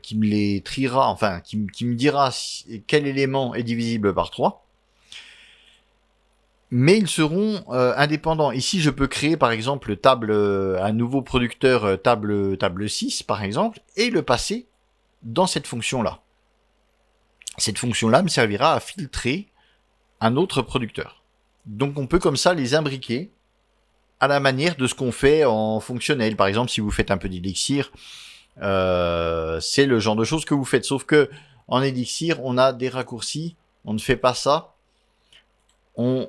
[SPEAKER 1] qui me les triera, enfin, qui me dira quel élément est divisible par 3. Mais ils seront indépendants. Ici, je peux créer, par exemple, un nouveau producteur table 6, par exemple, et le passer dans cette fonction-là. Cette fonction-là me servira à filtrer un autre producteur. Donc, on peut comme ça les imbriquer à la manière de ce qu'on fait en fonctionnel. Par exemple, si vous faites un peu d'Elixir, c'est le genre de choses que vous faites. Sauf que en Elixir, on a des raccourcis. On ne fait pas ça. On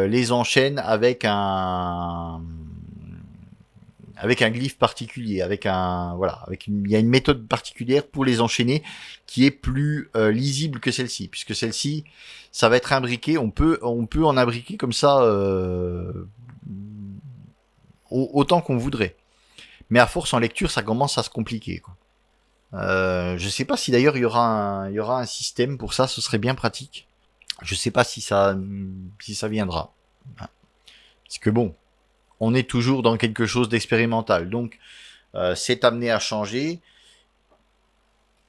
[SPEAKER 1] les enchaîne avec un glyphe particulier, il y a une méthode particulière pour les enchaîner qui est plus lisible que celle-ci, puisque celle-ci, ça va être imbriqué. On peut en imbriquer comme ça autant qu'on voudrait. Mais à force en lecture, ça commence à se compliquer, quoi. Je sais pas si d'ailleurs il y aura un système pour ça, ce serait bien pratique. Je sais pas si ça viendra. Parce que bon, on est toujours dans quelque chose d'expérimental. Donc, c'est amené à changer.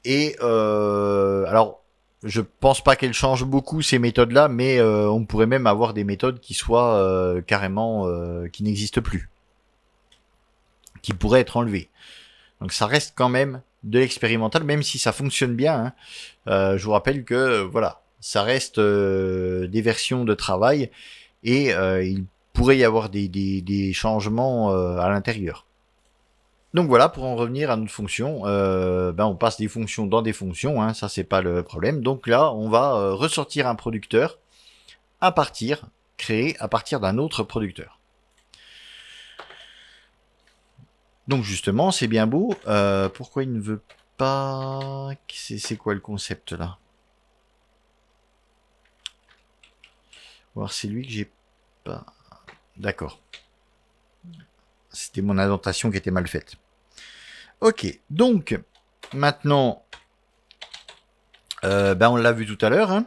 [SPEAKER 1] Et alors, je pense pas qu'elles changent beaucoup ces méthodes-là, mais on pourrait même avoir des méthodes qui soient carrément qui n'existent plus, qui pourraient être enlevées. Donc, ça reste quand même de l'expérimental, même si ça fonctionne bien. Hein. Je vous rappelle que voilà. Ça reste des versions de travail et il pourrait y avoir des changements à l'intérieur. Donc voilà, pour en revenir à notre fonction, on passe des fonctions dans des fonctions, hein, ça c'est pas le problème. Donc là, on va ressortir un producteur créé à partir d'un autre producteur. Donc justement, c'est bien beau. Pourquoi il ne veut pas... C'est quoi le concept là ? Voir c'est lui que j'ai pas. D'accord. C'était mon indentation qui était mal faite. Ok, donc maintenant, on l'a vu tout à l'heure. Hein,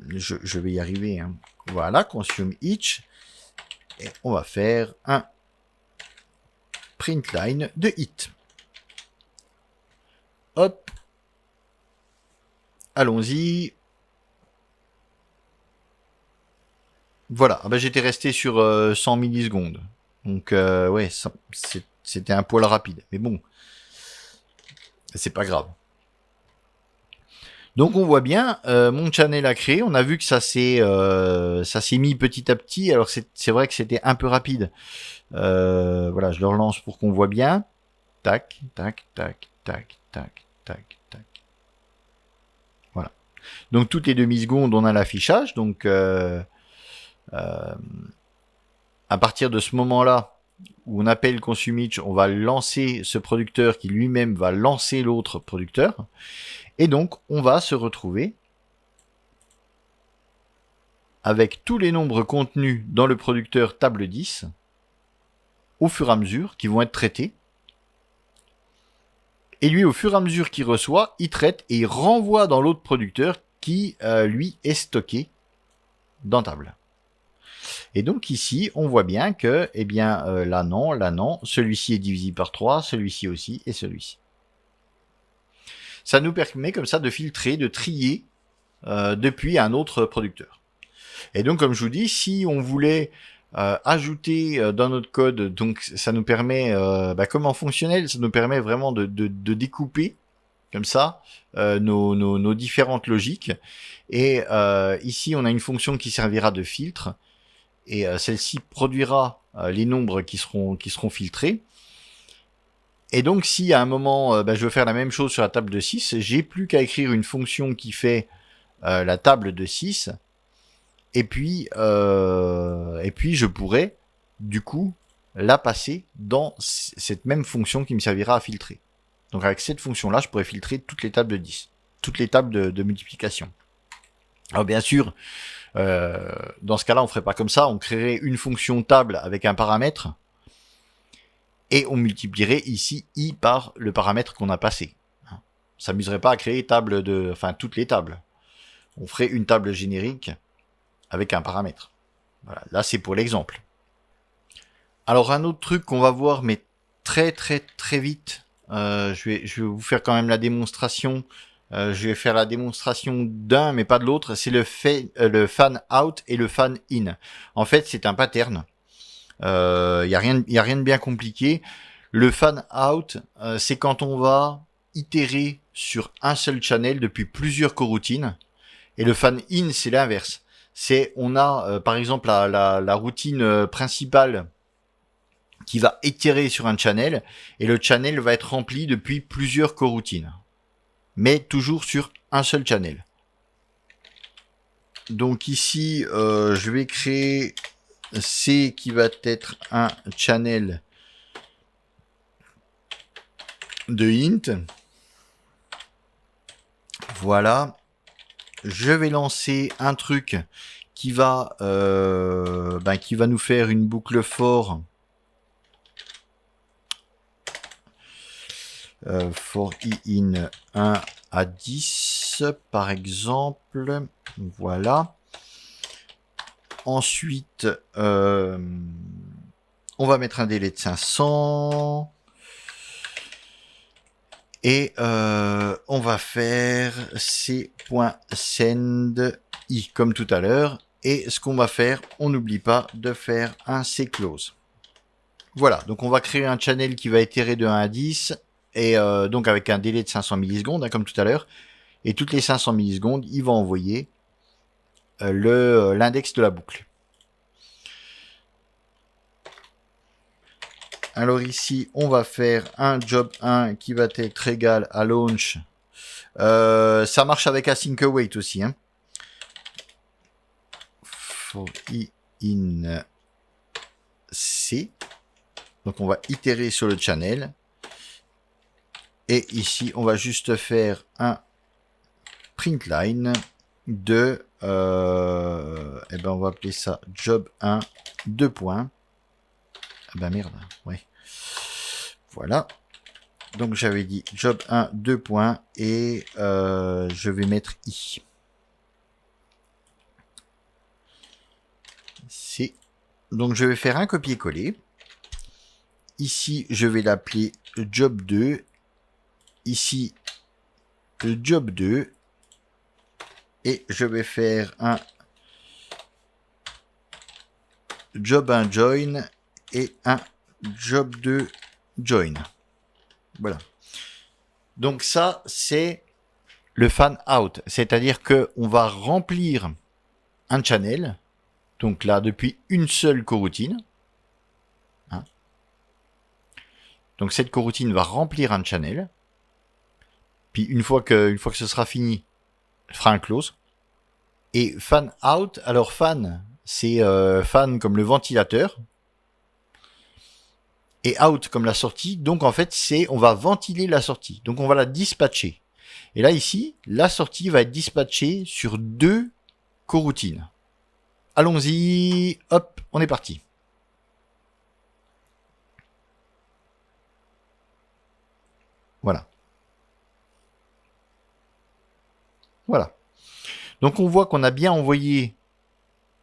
[SPEAKER 1] je vais y arriver. Hein. Voilà, consume each. Et on va faire un print line de it. Hop. Allons-y. Voilà, j'étais resté sur 100 millisecondes. Donc ouais, c'était un poil rapide. Mais bon, c'est pas grave. Donc on voit bien, mon channel a créé. On a vu que ça s'est mis petit à petit. Alors c'est vrai que c'était un peu rapide. Voilà, je le relance pour qu'on voit bien. Tac, tac, tac, tac, tac, tac, tac. Voilà. Donc toutes les demi-secondes, on a l'affichage. Donc à partir de ce moment-là où on appelle consumItch, on va lancer ce producteur qui lui-même va lancer l'autre producteur. Et donc, on va se retrouver avec tous les nombres contenus dans le producteur table 10 au fur et à mesure qui vont être traités. Et lui, au fur et à mesure qu'il reçoit, il traite et il renvoie dans l'autre producteur qui, lui, est stocké dans table. Et donc ici, on voit bien que, là non, celui-ci est divisible par 3, celui-ci aussi, et celui-ci. Ça nous permet comme ça de filtrer, de trier depuis un autre producteur. Et donc, comme je vous dis, si on voulait ajouter dans notre code, donc ça nous permet, comme en fonctionnel, ça nous permet vraiment de découper comme ça, nos différentes logiques. Et ici, on a une fonction qui servira de filtre. Et celle-ci produira les nombres qui seront filtrés. Et donc, si à un moment, je veux faire la même chose sur la table de 6, j'ai plus qu'à écrire une fonction qui fait la table de 6. Et puis je pourrais, du coup, la passer dans cette même fonction qui me servira à filtrer. Donc, avec cette fonction-là, je pourrais filtrer toutes les tables de 10. Toutes les tables de multiplication. Alors, bien sûr, dans ce cas-là, on ferait pas comme ça. On créerait une fonction table avec un paramètre et on multiplierait ici i par le paramètre qu'on a passé. On s'amuserait pas à créer toutes les tables. On ferait une table générique avec un paramètre. Voilà, là c'est pour l'exemple. Alors un autre truc qu'on va voir, mais très vite. Je vais vous faire quand même la démonstration. Je vais faire la démonstration d'un, mais pas de l'autre. C'est le fan out et le fan in. En fait, c'est un pattern. Y a rien de bien compliqué. Le fan out, c'est quand on va itérer sur un seul channel depuis plusieurs coroutines. Et le fan in, c'est l'inverse. C'est on a par exemple la routine principale qui va itérer sur un channel et le channel va être rempli depuis plusieurs coroutines. Mais toujours sur un seul channel. Donc ici, je vais créer C qui va être un channel de int. Voilà. Je vais lancer un truc qui va nous faire une boucle for. For i in 1 à 10 par exemple. Voilà. Ensuite, on va mettre un délai de 500. Et on va faire c.send i comme tout à l'heure. Et ce qu'on va faire, on n'oublie pas de faire un close. Voilà, donc on va créer un channel qui va itérer de 1 à 10. Et donc avec un délai de 500 millisecondes, comme tout à l'heure. Et toutes les 500 millisecondes, il va envoyer l'index de la boucle. Alors ici, on va faire un job 1 qui va être égal à launch. Ça marche avec async await aussi. For i in c. Donc on va itérer sur le channel. Et ici, on va juste faire un print line de... on va appeler ça job 1, 2 points. Ah ben merde, ouais. Voilà. Donc j'avais dit job 1, 2 points et je vais mettre i. C. Donc je vais faire un copier-coller. Ici, je vais l'appeler job 2. Ici, job 2. Et je vais faire un job 1 join et un job 2 join. Voilà. Donc ça, c'est le fan out. C'est-à-dire que on va remplir un channel. Donc là, depuis une seule coroutine. Donc cette coroutine va remplir un channel. Puis une fois que ce sera fini, elle fera un close. Et fan out, alors fan, c'est fan comme le ventilateur. Et out comme la sortie. Donc en fait, on va ventiler la sortie. Donc on va la dispatcher. Et là ici, la sortie va être dispatchée sur 2 coroutines. Allons-y, hop, on est parti. Voilà. Voilà. Donc on voit qu'on a bien envoyé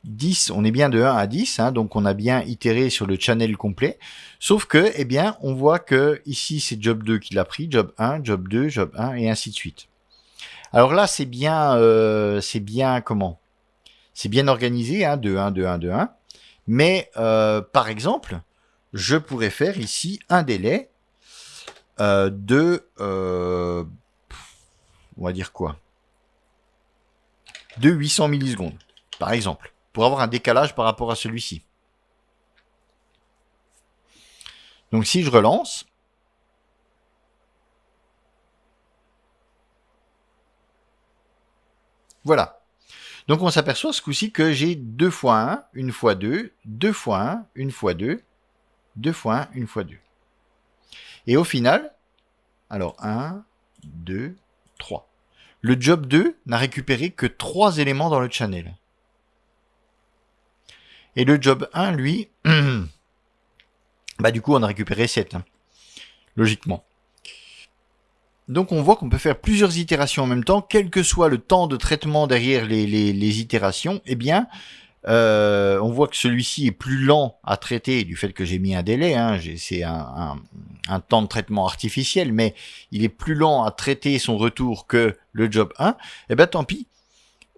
[SPEAKER 1] 10, on est bien de 1 à 10, donc on a bien itéré sur le channel complet. Sauf que, eh bien, on voit que ici c'est job 2 qui l'a pris, job 1, job 2, job 1 et ainsi de suite. Alors là, c'est bien comment? C'est bien organisé, 2, 1, 2, 1, 2, 1. Mais par exemple, je pourrais faire ici un délai de on va dire quoi, de 800 millisecondes, par exemple, pour avoir un décalage par rapport à celui-ci. Donc si je relance, voilà. Donc on s'aperçoit ce coup-ci que j'ai 2 fois 1, 1 fois 2, 2 fois 1, 1 fois 2, 2 fois 1, 1 fois 2. Et au final, alors 1, 2, 3. Le job 2 n'a récupéré que 3 éléments dans le channel. Et le job 1, lui, bah du coup on a récupéré 7, hein, logiquement. Donc on voit qu'on peut faire plusieurs itérations en même temps, quel que soit le temps de traitement derrière les itérations, eh bien, on voit que celui-ci est plus lent à traiter du fait que j'ai mis un délai, hein, c'est un temps de traitement artificiel, mais il est plus lent à traiter son retour que le job 1, eh bien tant pis.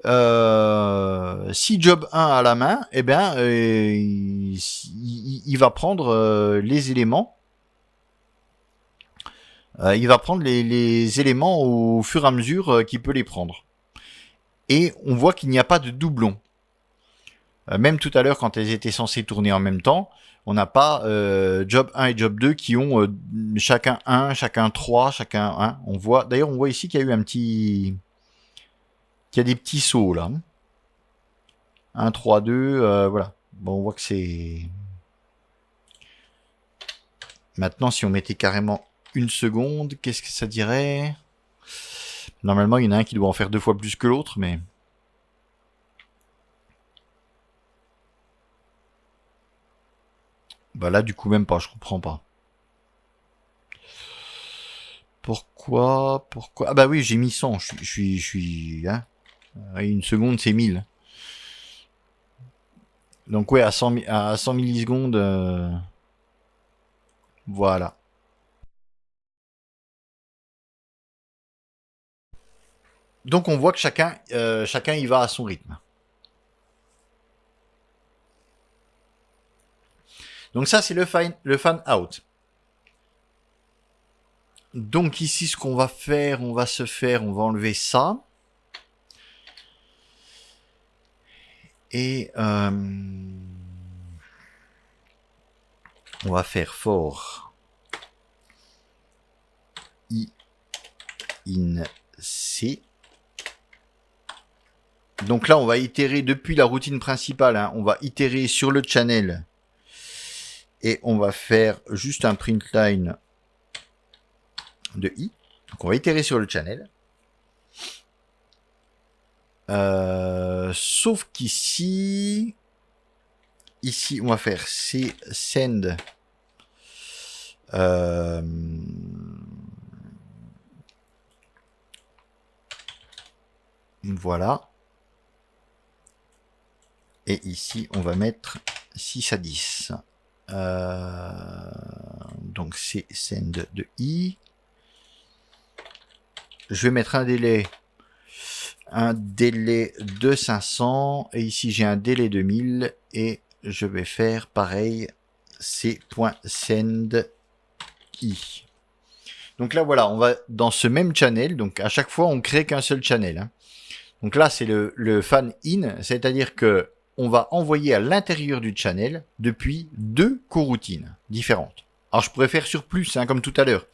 [SPEAKER 1] Si job 1 à la main, eh bien, il va prendre les éléments. Il va prendre les éléments au fur et à mesure qu'il peut les prendre. Et on voit qu'il n'y a pas de doublon. Même tout à l'heure, quand elles étaient censées tourner en même temps, on n'a pas job 1 et job 2 qui ont chacun 1, chacun 3, chacun 1. On voit, d'ailleurs, on voit ici qu'il y a eu un petit... qu'il y a des petits sauts là. 1, 3, 2, voilà. Bon, on voit que c'est... Maintenant, si on mettait carrément une seconde, qu'est-ce que ça dirait? Normalement, il y en a un qui doit en faire 2 fois plus que l'autre, mais... Bah là, du coup, même pas, je comprends pas. Pourquoi? Ah bah oui, j'ai mis 100, je suis... Hein, une seconde, c'est 1000. Donc ouais, à 100 millisecondes... Voilà. Donc on voit que chacun y va à son rythme. Donc ça, c'est le fan out. Donc ici, ce qu'on va faire, on va enlever ça. Et on va faire for i in c. Donc là, on va itérer depuis la routine principale. Hein, on va itérer sur le channel. Et on va faire juste un print line de i. Donc on va itérer sur le channel. Sauf qu'ici, on va faire c send voilà. Et ici, on va mettre 6 à 10. Donc c'est send de i. Je vais mettre un délai de 500 et ici j'ai un délai de 1000 et je vais faire pareil, c.send i. Donc là voilà, on va dans ce même channel, donc à chaque fois on crée qu'un seul channel. Hein. Donc là c'est le fan in, c'est-à-dire que on va envoyer à l'intérieur du channel depuis 2 coroutines différentes. Alors je pourrais faire sur plus, hein, comme tout à l'heure.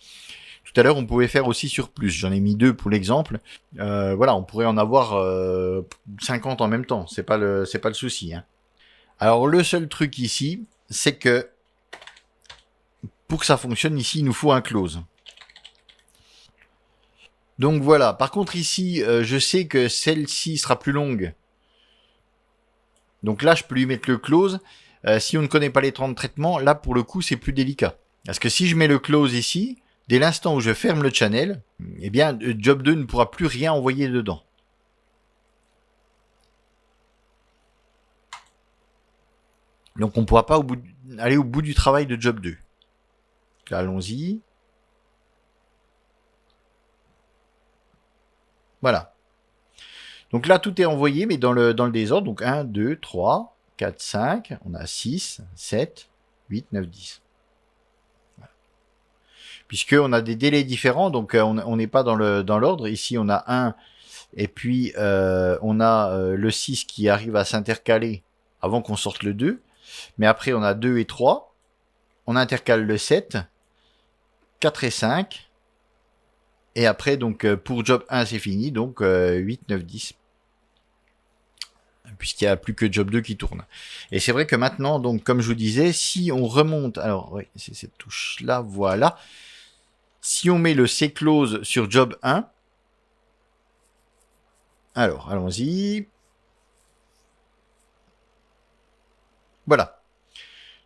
[SPEAKER 1] Tout à l'heure, on pouvait faire aussi sur plus. J'en ai mis 2 pour l'exemple. Voilà, on pourrait en avoir 50 en même temps. C'est pas le souci. Hein. Alors, le seul truc ici, c'est que pour que ça fonctionne ici, il nous faut un close. Donc voilà. Par contre, ici, je sais que celle-ci sera plus longue. Donc là, je peux lui mettre le close. Si on ne connaît pas les temps de traitement, là, pour le coup, c'est plus délicat. Parce que si je mets le close ici, dès l'instant où je ferme le channel, eh bien, job 2 ne pourra plus rien envoyer dedans. Donc on ne pourra pas aller au bout du travail de job 2. Là, allons-y. Voilà. Donc là, tout est envoyé, mais dans le désordre. Donc 1, 2, 3, 4, 5. On a 6, 7, 8, 9, 10. Voilà. puisqu'on a des délais différents, donc on n'est pas dans l'ordre. Ici, on a 1, et puis on a le 6 qui arrive à s'intercaler avant qu'on sorte le 2. Mais après, on a 2 et 3. On intercale le 7, 4 et 5. Et après, donc pour job 1, c'est fini. Donc 8, 9, 10. Puisqu'il n'y a plus que job 2 qui tourne. Et c'est vrai que maintenant, donc comme je vous disais, si on remonte... Alors, oui, c'est cette touche-là, voilà. Si on met le C-close sur job 1... Alors, allons-y. Voilà.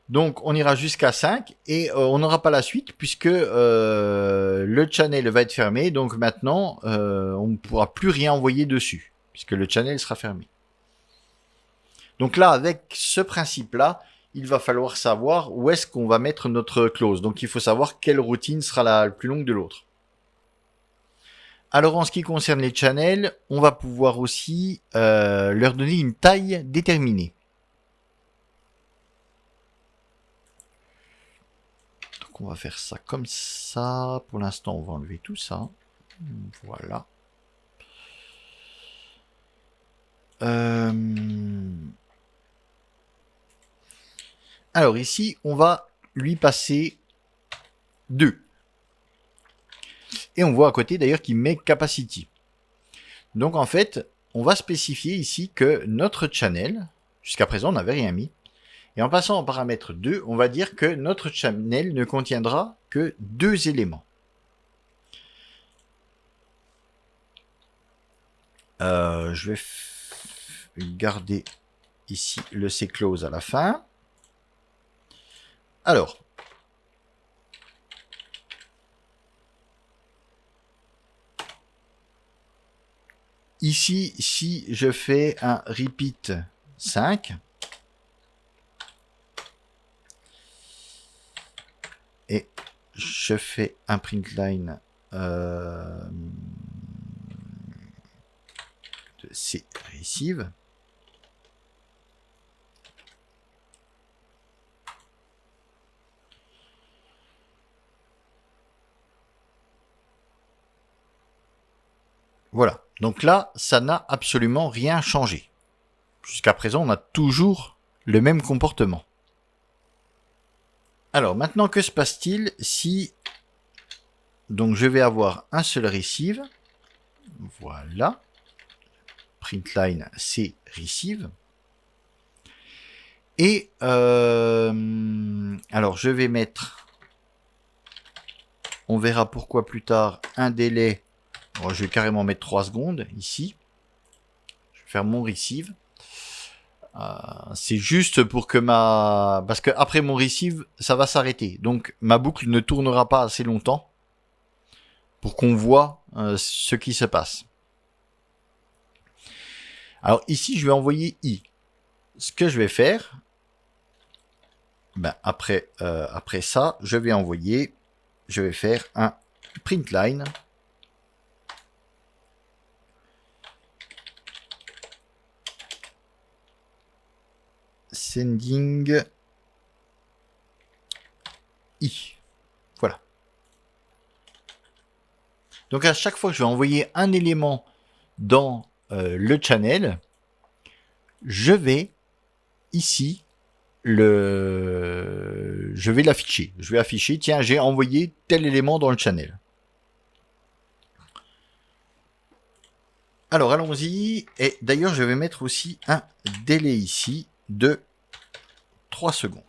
[SPEAKER 1] Donc, on ira jusqu'à 5 et on n'aura pas la suite puisque le channel va être fermé. Donc maintenant, on ne pourra plus rien envoyer dessus puisque le channel sera fermé. Donc là, avec ce principe-là, il va falloir savoir où est-ce qu'on va mettre notre clause. Donc il faut savoir quelle routine sera la plus longue de l'autre. Alors en ce qui concerne les channels, on va pouvoir aussi leur donner une taille déterminée. On va faire ça comme ça. Pour l'instant, on va enlever tout ça. Voilà. Alors ici, on va lui passer 2. Et on voit à côté d'ailleurs qu'il met capacity. Donc en fait, on va spécifier ici que notre channel, jusqu'à présent, on n'avait rien mis. Et en passant en paramètre 2, on va dire que notre channel ne contiendra que 2 éléments. Je vais garder ici le C-close à la fin. Alors, ici, si je fais un repeat 5, et je fais un print line de C receive. Voilà. Donc là, ça n'a absolument rien changé. Jusqu'à présent, on a toujours le même comportement. Alors, maintenant, que se passe-t-il si... Donc, je vais avoir un seul receive. Voilà. Printline C receive. Et, alors, je vais mettre... On verra pourquoi plus tard, un délai. Alors, je vais carrément mettre 3 secondes, ici. Je vais faire mon receive. C'est juste pour que parce que après mon receive, ça va s'arrêter. Donc ma boucle ne tournera pas assez longtemps pour qu'on voit ce qui se passe. Alors ici, je vais envoyer I. Ce que je vais faire, après ça, je vais faire un print line. Sending I. Voilà. Donc à chaque fois que je vais envoyer un élément dans le channel, je vais ici je vais l'afficher. Je vais afficher, tiens, j'ai envoyé tel élément dans le channel. Alors allons-y. Et d'ailleurs, je vais mettre aussi un délai ici de 3 secondes.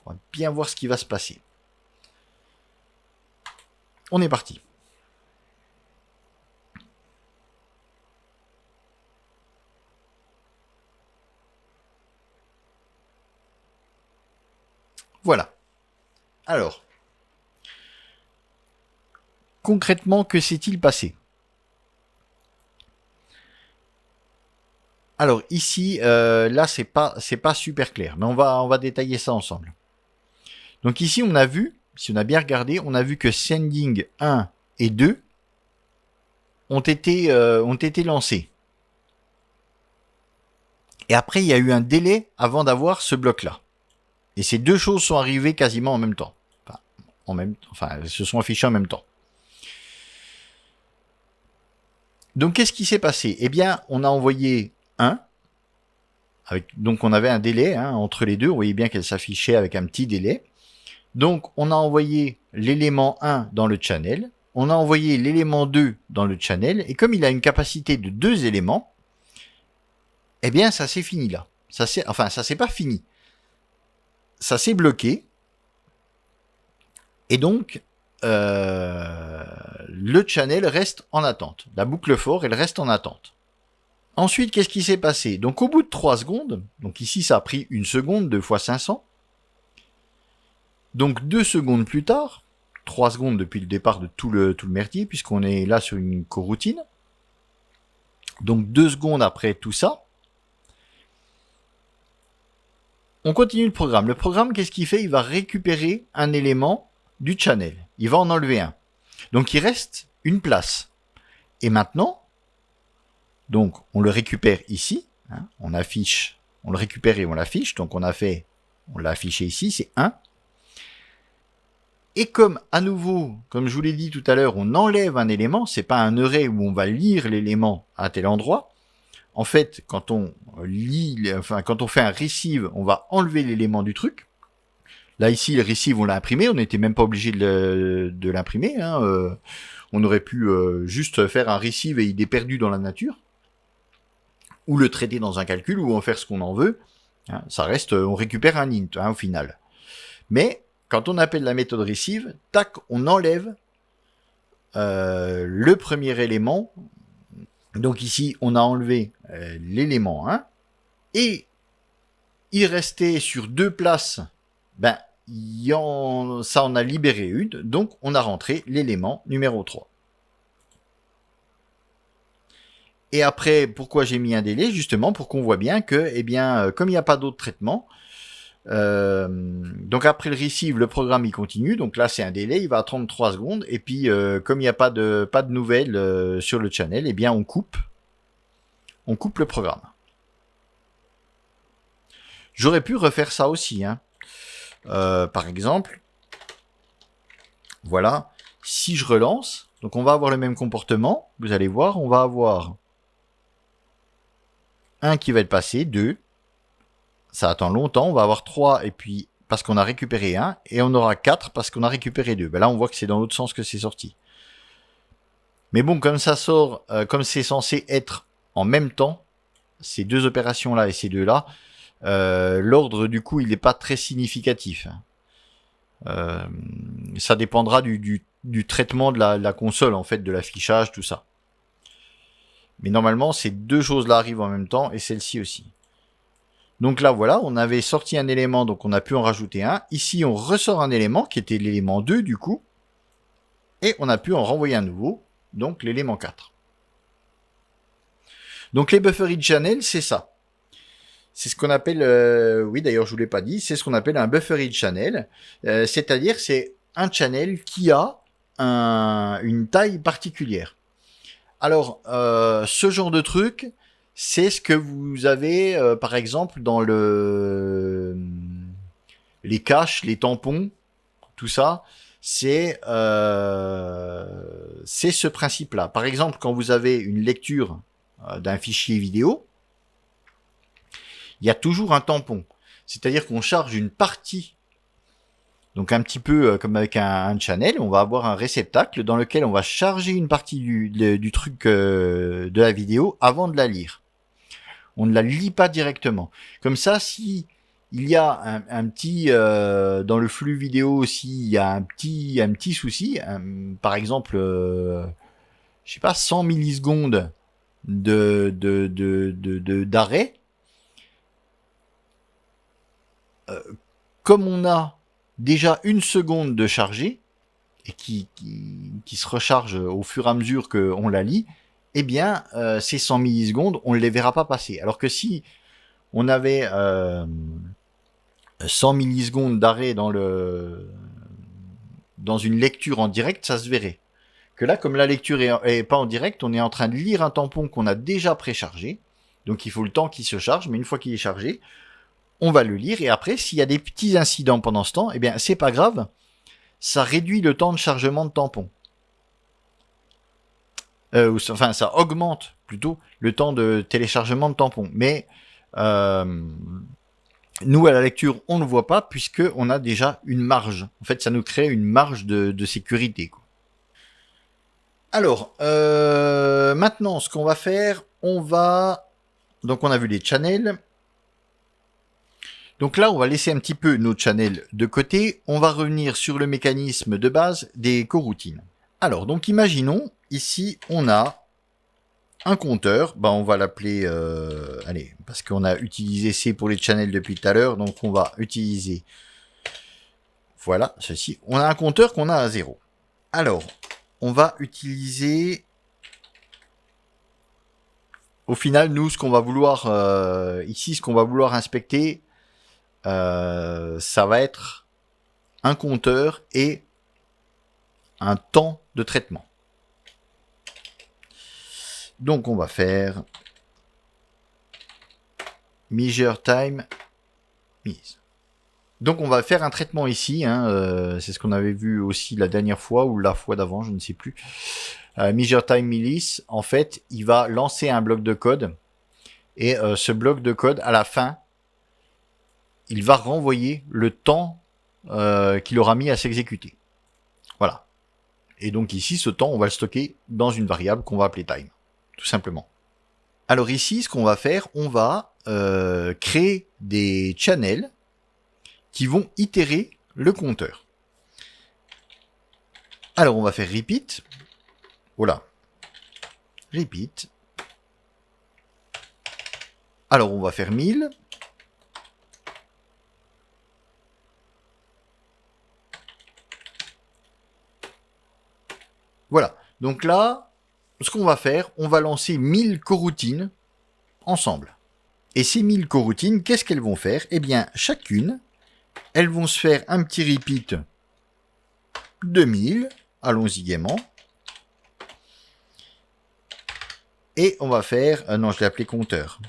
[SPEAKER 1] On va bien voir ce qui va se passer. On est parti. Voilà. Alors, concrètement, que s'est-il passé ? Alors ici, là c'est pas super clair, mais on va détailler ça ensemble. Donc ici on a vu, si on a bien regardé, on a vu que sending 1 et 2 ont été lancés. Et après il y a eu un délai avant d'avoir ce bloc là. Et ces deux choses sont arrivées quasiment en même temps. Elles se sont affichées en même temps. Donc, qu'est-ce qui s'est passé? Eh bien, on a envoyé 1. Donc, on avait un délai entre les deux. Vous voyez bien qu'elle s'affichait avec un petit délai. Donc, on a envoyé l'élément 1 dans le channel. On a envoyé l'élément 2 dans le channel. Et comme il a une capacité de 2 éléments, eh bien, ça s'est fini là. Ça s'est pas fini. Ça s'est bloqué. Et donc, le channel reste en attente. La boucle for, elle reste en attente. Ensuite, qu'est-ce qui s'est passé? Donc, au bout de 3 secondes, donc ici, ça a pris 1 seconde, 2 fois 500. Donc, 2 secondes plus tard, 3 secondes depuis le départ de tout le merdier, puisqu'on est là sur une coroutine. Donc, 2 secondes après tout ça, on continue le programme. Le programme, qu'est-ce qu'il fait? Il va récupérer un élément du channel. Il va en enlever un. Donc, il reste une place. Et maintenant, donc, on le récupère ici. On affiche, on le récupère et on l'affiche. Donc, on l'a affiché ici, c'est 1. Et comme, à nouveau, comme je vous l'ai dit tout à l'heure, on enlève un élément, c'est pas un array où on va lire l'élément à tel endroit. En fait, quand on fait un receive, on va enlever l'élément du truc. Là, ici, le receive, on l'a imprimé. On n'était même pas obligé de l'imprimer. On aurait pu juste faire un receive et il est perdu dans la nature. Ou le traiter dans un calcul, ou en faire ce qu'on en veut. Ça reste, on récupère un int au final. Mais, quand on appelle la méthode receive, tac, on enlève le premier élément. Donc ici, on a enlevé l'élément 1. Et il restait sur 2 places, ça en a libéré une. Donc on a rentré l'élément numéro 3. Et après, pourquoi j'ai mis un délai? Justement pour qu'on voit bien que, comme il n'y a pas d'autre traitement, donc après le receive, le programme il continue. Donc là c'est un délai, il va à 33 secondes. Et puis comme il n'y a pas de nouvelles sur le channel, on coupe le programme. J'aurais pu refaire ça aussi. Par exemple, voilà, si je relance, donc on va avoir le même comportement. Vous allez voir, on va avoir 1 qui va être passé, 2. Ça attend longtemps, on va avoir 3 et puis parce qu'on a récupéré 1 et on aura 4 parce qu'on a récupéré 2. Là on voit que c'est dans l'autre sens que c'est sorti. Mais bon, comme ça sort, comme c'est censé être en même temps, ces deux opérations là et ces deux là, l'ordre du coup il n'est pas très significatif. Ça dépendra du traitement de la console en fait, de l'affichage, tout ça. Mais normalement ces deux choses là arrivent en même temps et celle-ci aussi. Donc là, voilà, on avait sorti un élément, donc on a pu en rajouter un. Ici, on ressort un élément, qui était l'élément 2, du coup. Et on a pu en renvoyer un nouveau, donc l'élément 4. Donc les buffered channel, c'est ça. C'est ce qu'on appelle, oui d'ailleurs je vous l'ai pas dit, c'est ce qu'on appelle un buffered channel. C'est-à-dire c'est un channel qui a une taille particulière. Alors, ce genre de truc... c'est ce que vous avez, par exemple, dans les caches, les tampons, tout ça. C'est ce principe-là. Par exemple, quand vous avez une lecture d'un fichier vidéo, il y a toujours un tampon. C'est-à-dire qu'on charge une partie. Donc un petit peu comme avec un channel, on va avoir un réceptacle dans lequel on va charger une partie du truc de la vidéo avant de la lire. On ne la lit pas directement. Comme ça, si il y a un petit dans le flux vidéo, s'il y a un petit souci, par exemple, je sais pas, 100 millisecondes d'arrêt, comme on a déjà 1 seconde de chargé et qui se recharge au fur et à mesure qu'on la lit, eh bien, ces 100 millisecondes, on ne les verra pas passer. Alors que si on avait 100 millisecondes d'arrêt dans une lecture en direct, ça se verrait. Que là, comme la lecture est pas en direct, on est en train de lire un tampon qu'on a déjà préchargé. Donc il faut le temps qu'il se charge, mais une fois qu'il est chargé, on va le lire, et après, s'il y a des petits incidents pendant ce temps, eh bien, c'est pas grave, ça réduit le temps de chargement de tampon. Enfin, ça augmente plutôt le temps de téléchargement de tampon. Mais nous, à la lecture, on ne voit pas puisqu'on a déjà une marge. En fait, ça nous crée une marge de sécurité, quoi. Alors, maintenant, ce qu'on va faire, on va... Donc, on a vu les channels. Donc là, on va laisser un petit peu nos channels de côté. On va revenir sur le mécanisme de base des coroutines. Alors, donc, imaginons, ici, on a un compteur. Bah, on va l'appeler... allez, parce qu'on a utilisé C pour les channels depuis tout à l'heure. Donc, on va utiliser... Voilà, ceci. On a un compteur qu'on a à 0. Alors, on va utiliser... Au final, nous, ce qu'on va vouloir... ici, ce qu'on va vouloir inspecter... ça va être un compteur et un temps de traitement. Donc on va faire measure time mise. Donc on va faire un traitement ici, hein, c'est ce qu'on avait vu aussi la dernière fois ou la fois d'avant, je ne sais plus. Measure time millis, en fait, il va lancer un bloc de code et ce bloc de code, à la fin, il va renvoyer le temps qu'il aura mis à s'exécuter. Voilà. Et donc ici, ce temps, on va le stocker dans une variable qu'on va appeler time, tout simplement. Alors ici, ce qu'on va faire, on va créer des channels qui vont itérer le compteur. Alors on va faire repeat. Voilà. Repeat. Alors on va faire 1000. Voilà. Donc là, ce qu'on va faire, on va lancer 1000 coroutines ensemble. Et ces 1000 coroutines, qu'est-ce qu'elles vont faire? Eh bien, chacune, elles vont se faire un petit repeat de 1000. Allons-y gaiement. Et on va faire... non, je l'ai appelé compteur.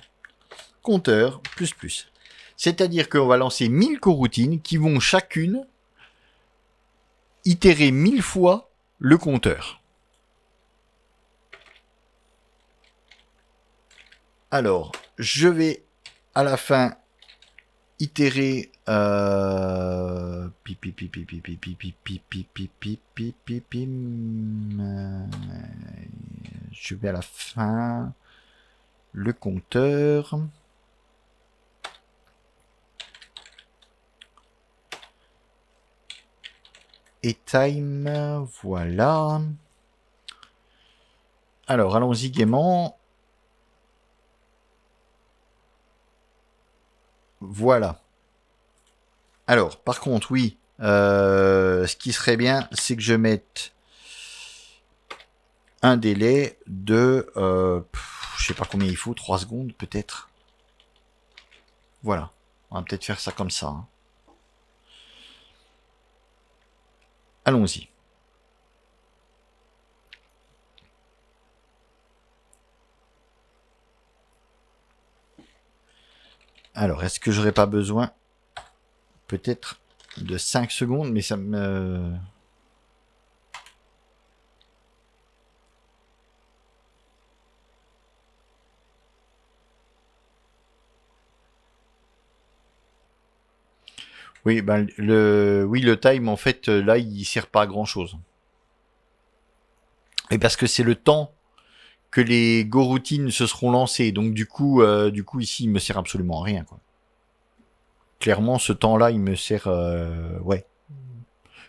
[SPEAKER 1] Compteur, plus plus. C'est-à-dire qu'on va lancer 1000 coroutines qui vont chacune itérer 1000 fois le compteur. Alors, je vais à la fin itérer je vais à la fin le compteur. Et time, voilà. Alors, allons-y gaiement. Voilà. Alors, par contre, oui, ce qui serait bien, c'est que je mette un délai de, je sais pas combien il faut, 3 secondes peut-être. Voilà, on va peut-être faire ça comme ça. Hein. Allons-y. Alors, est-ce que j'aurais pas besoin peut-être de 5 secondes, mais ça me... Oui, ben le time en fait là il sert pas à grand chose. Et parce que c'est le temps que les go-routines se seront lancées, donc du coup ici il me sert absolument à rien quoi. Clairement ce temps-là il me sert ouais.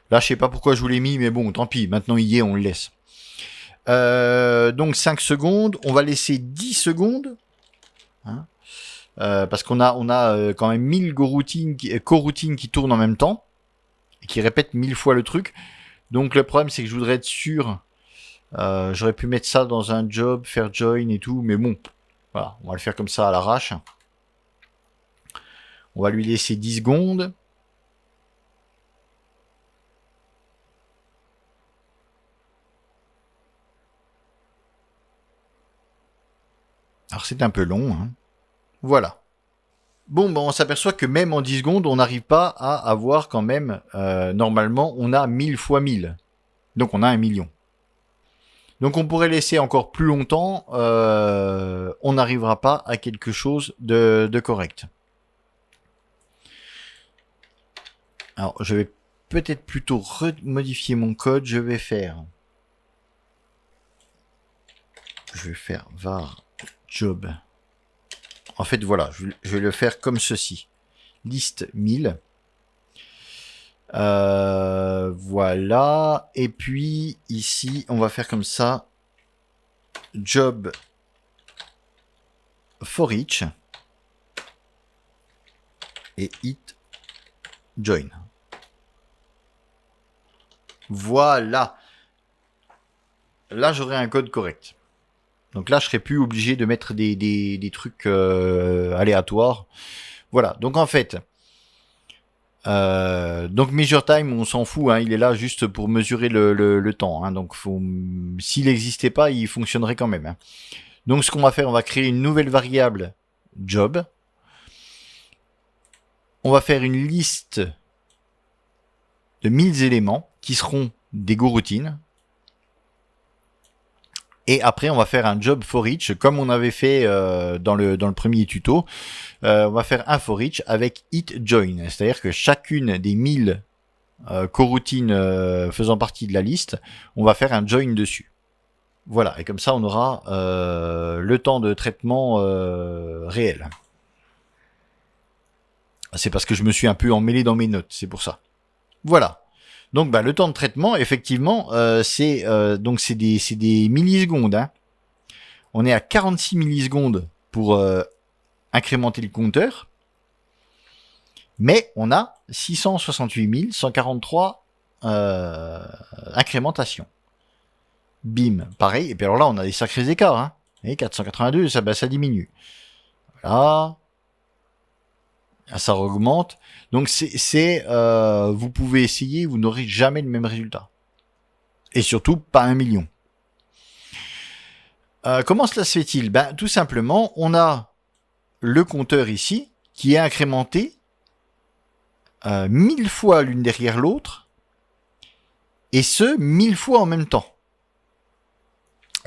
[SPEAKER 1] Là je sais pas pourquoi je vous l'ai mis, mais bon tant pis, maintenant il y est, on le laisse. Donc 5 secondes, on va laisser 10 secondes. Hein, parce qu'on a quand même 1000 coroutines qui tournent en même temps et qui répètent 1000 fois le truc. Donc le problème c'est que je voudrais être sûr. J'aurais pu mettre ça dans un job, faire join et tout, mais bon, voilà, on va le faire comme ça à l'arrache. On va lui laisser 10 secondes. Alors c'est un peu long, hein. Voilà. Bon, ben, on s'aperçoit que même en 10 secondes, on n'arrive pas à avoir quand même... normalement, on a 1000 fois 1000. Donc on a 1 million. Donc on pourrait laisser encore plus longtemps, on n'arrivera pas à quelque chose de correct. Alors je vais peut-être plutôt modifier mon code, je vais faire var job. En fait voilà, je vais le faire comme ceci. Liste 1000. Voilà. Et puis ici, on va faire comme ça. Job for each. Et it join. Voilà. Là, j'aurai un code correct. Donc là, je serai plus obligé de mettre des trucs aléatoires. Voilà. Donc en fait... donc measure time, on s'en fout, hein, il est là juste pour mesurer le temps. Hein, donc s'il n'existait pas, il fonctionnerait quand même. Hein. Donc ce qu'on va faire, on va créer une nouvelle variable job. On va faire une liste de 1000 éléments qui seront des goroutines. Et après, on va faire un job for each, comme on avait fait dans le premier tuto. On va faire un for each avec it join. C'est-à-dire que chacune des 1000 coroutines faisant partie de la liste, on va faire un join dessus. Voilà, et comme ça, on aura le temps de traitement réel. C'est parce que je me suis un peu emmêlé dans mes notes, c'est pour ça. Voilà. Donc le temps de traitement, effectivement, c'est des millisecondes. Hein. On est à 46 millisecondes pour incrémenter le compteur. Mais on a 668 143 incrémentations. Bim, pareil. Et puis alors là, on a des sacrés écarts. Hein. Et 482, ça diminue. Voilà. Ça augmente. Donc vous pouvez essayer, vous n'aurez jamais le même résultat. Et surtout, pas 1 million. Comment cela se fait-il ? Tout simplement, on a le compteur ici, qui est incrémenté 1000 fois l'une derrière l'autre, et ce, 1000 fois en même temps.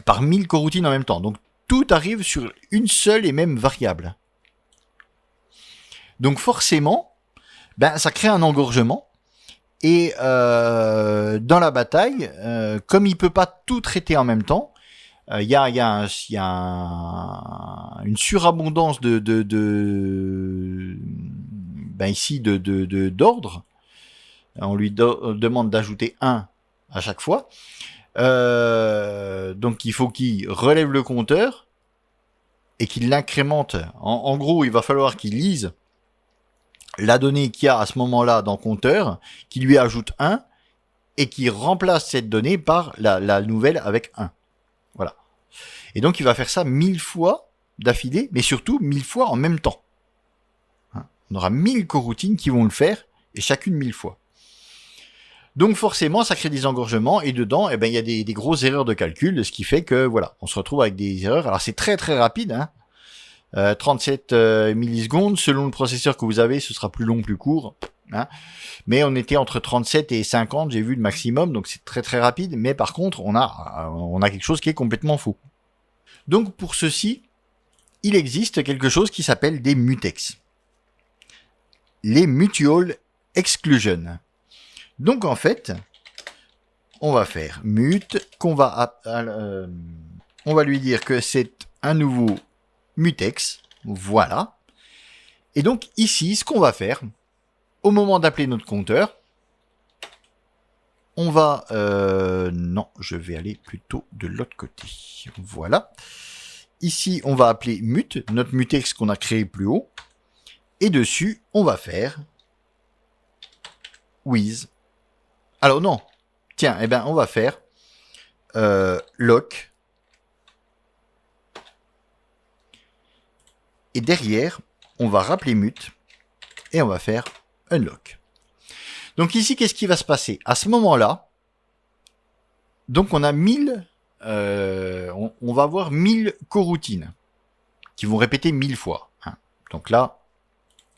[SPEAKER 1] Par 1000 coroutines en même temps. Donc, tout arrive sur une seule et même variable. Donc forcément, ça crée un engorgement. Et dans la bataille, comme il peut pas tout traiter en même temps, il y a une surabondance ici d'ordre. On lui demande d'ajouter 1 à chaque fois. Donc il faut qu'il relève le compteur et qu'il l'incrémente. En gros, il va falloir qu'il lise la donnée qu'il y a à ce moment-là dans le compteur, qui lui ajoute 1, et qui remplace cette donnée par la nouvelle avec 1. Voilà. Et donc il va faire ça 1000 fois d'affilée, mais surtout 1000 fois en même temps. Hein, on aura 1000 coroutines qui vont le faire, et chacune 1000 fois. Donc forcément, ça crée des engorgements, et dedans, il y a des grosses erreurs de calcul, ce qui fait que, voilà, on se retrouve avec des erreurs. Alors c'est très très rapide, hein. 37 millisecondes, selon le processeur que vous avez, ce sera plus long, plus court. Hein. Mais on était entre 37 et 50, j'ai vu le maximum, donc c'est très très rapide. Mais par contre, on a quelque chose qui est complètement faux. Donc pour ceci, il existe quelque chose qui s'appelle des mutex. Les mutual exclusion. Donc en fait, on va faire mute, on va lui dire que c'est un nouveau mutex, voilà. Et donc ici, ce qu'on va faire, au moment d'appeler notre compteur, on va... non, je vais aller plutôt de l'autre côté. Voilà. Ici, on va appeler mute, notre mutex qu'on a créé plus haut. Et dessus, on va faire with. Alors non, tiens, on va faire lock. Et derrière, on va rappeler mute et on va faire unlock. Donc ici, qu'est-ce qui va se passer ? À ce moment-là, donc on a 1000, on va avoir 1000 coroutines qui vont répéter 1000 fois. Hein. Donc là,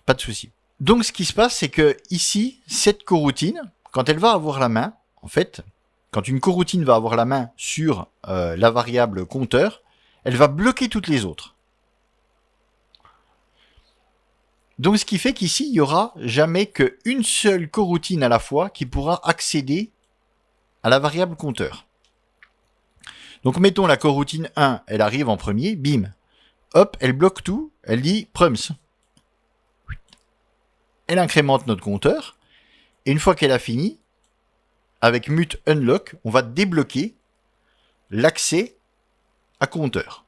[SPEAKER 1] Pas de souci. Donc ce qui se passe, c'est que ici, cette coroutine, quand elle va avoir la main, en fait, quand une coroutine va avoir la main sur la variable compteur, elle va bloquer toutes les autres. Donc ce qui fait qu'ici, il n'y aura jamais qu'une seule coroutine à la fois qui pourra accéder à la variable compteur. Donc mettons la coroutine 1, elle arrive en premier, bim. Hop, elle bloque tout, elle dit prums. Elle incrémente notre compteur, et une fois qu'elle a fini, avec mute unlock, on va débloquer l'accès à compteur.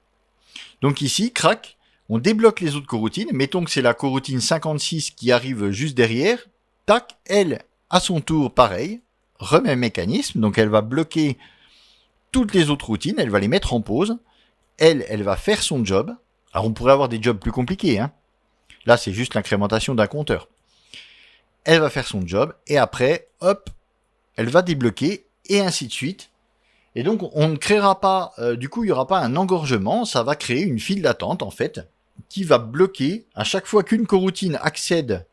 [SPEAKER 1] Donc ici, crac, on débloque les autres coroutines, mettons que c'est la coroutine 56 qui arrive juste derrière, tac, elle, à son tour, pareil, remet mécanisme, donc elle va bloquer toutes les autres routines, elle va les mettre en pause, elle va faire son job. Alors on pourrait avoir des jobs plus compliqués, hein. Là c'est juste l'incrémentation d'un compteur. Elle va faire son job, et après, hop, elle va débloquer, et ainsi de suite. Et donc on ne créera pas, du coup il n'y aura pas un engorgement, ça va créer une file d'attente en fait, qui va bloquer à chaque fois qu'une coroutine accède,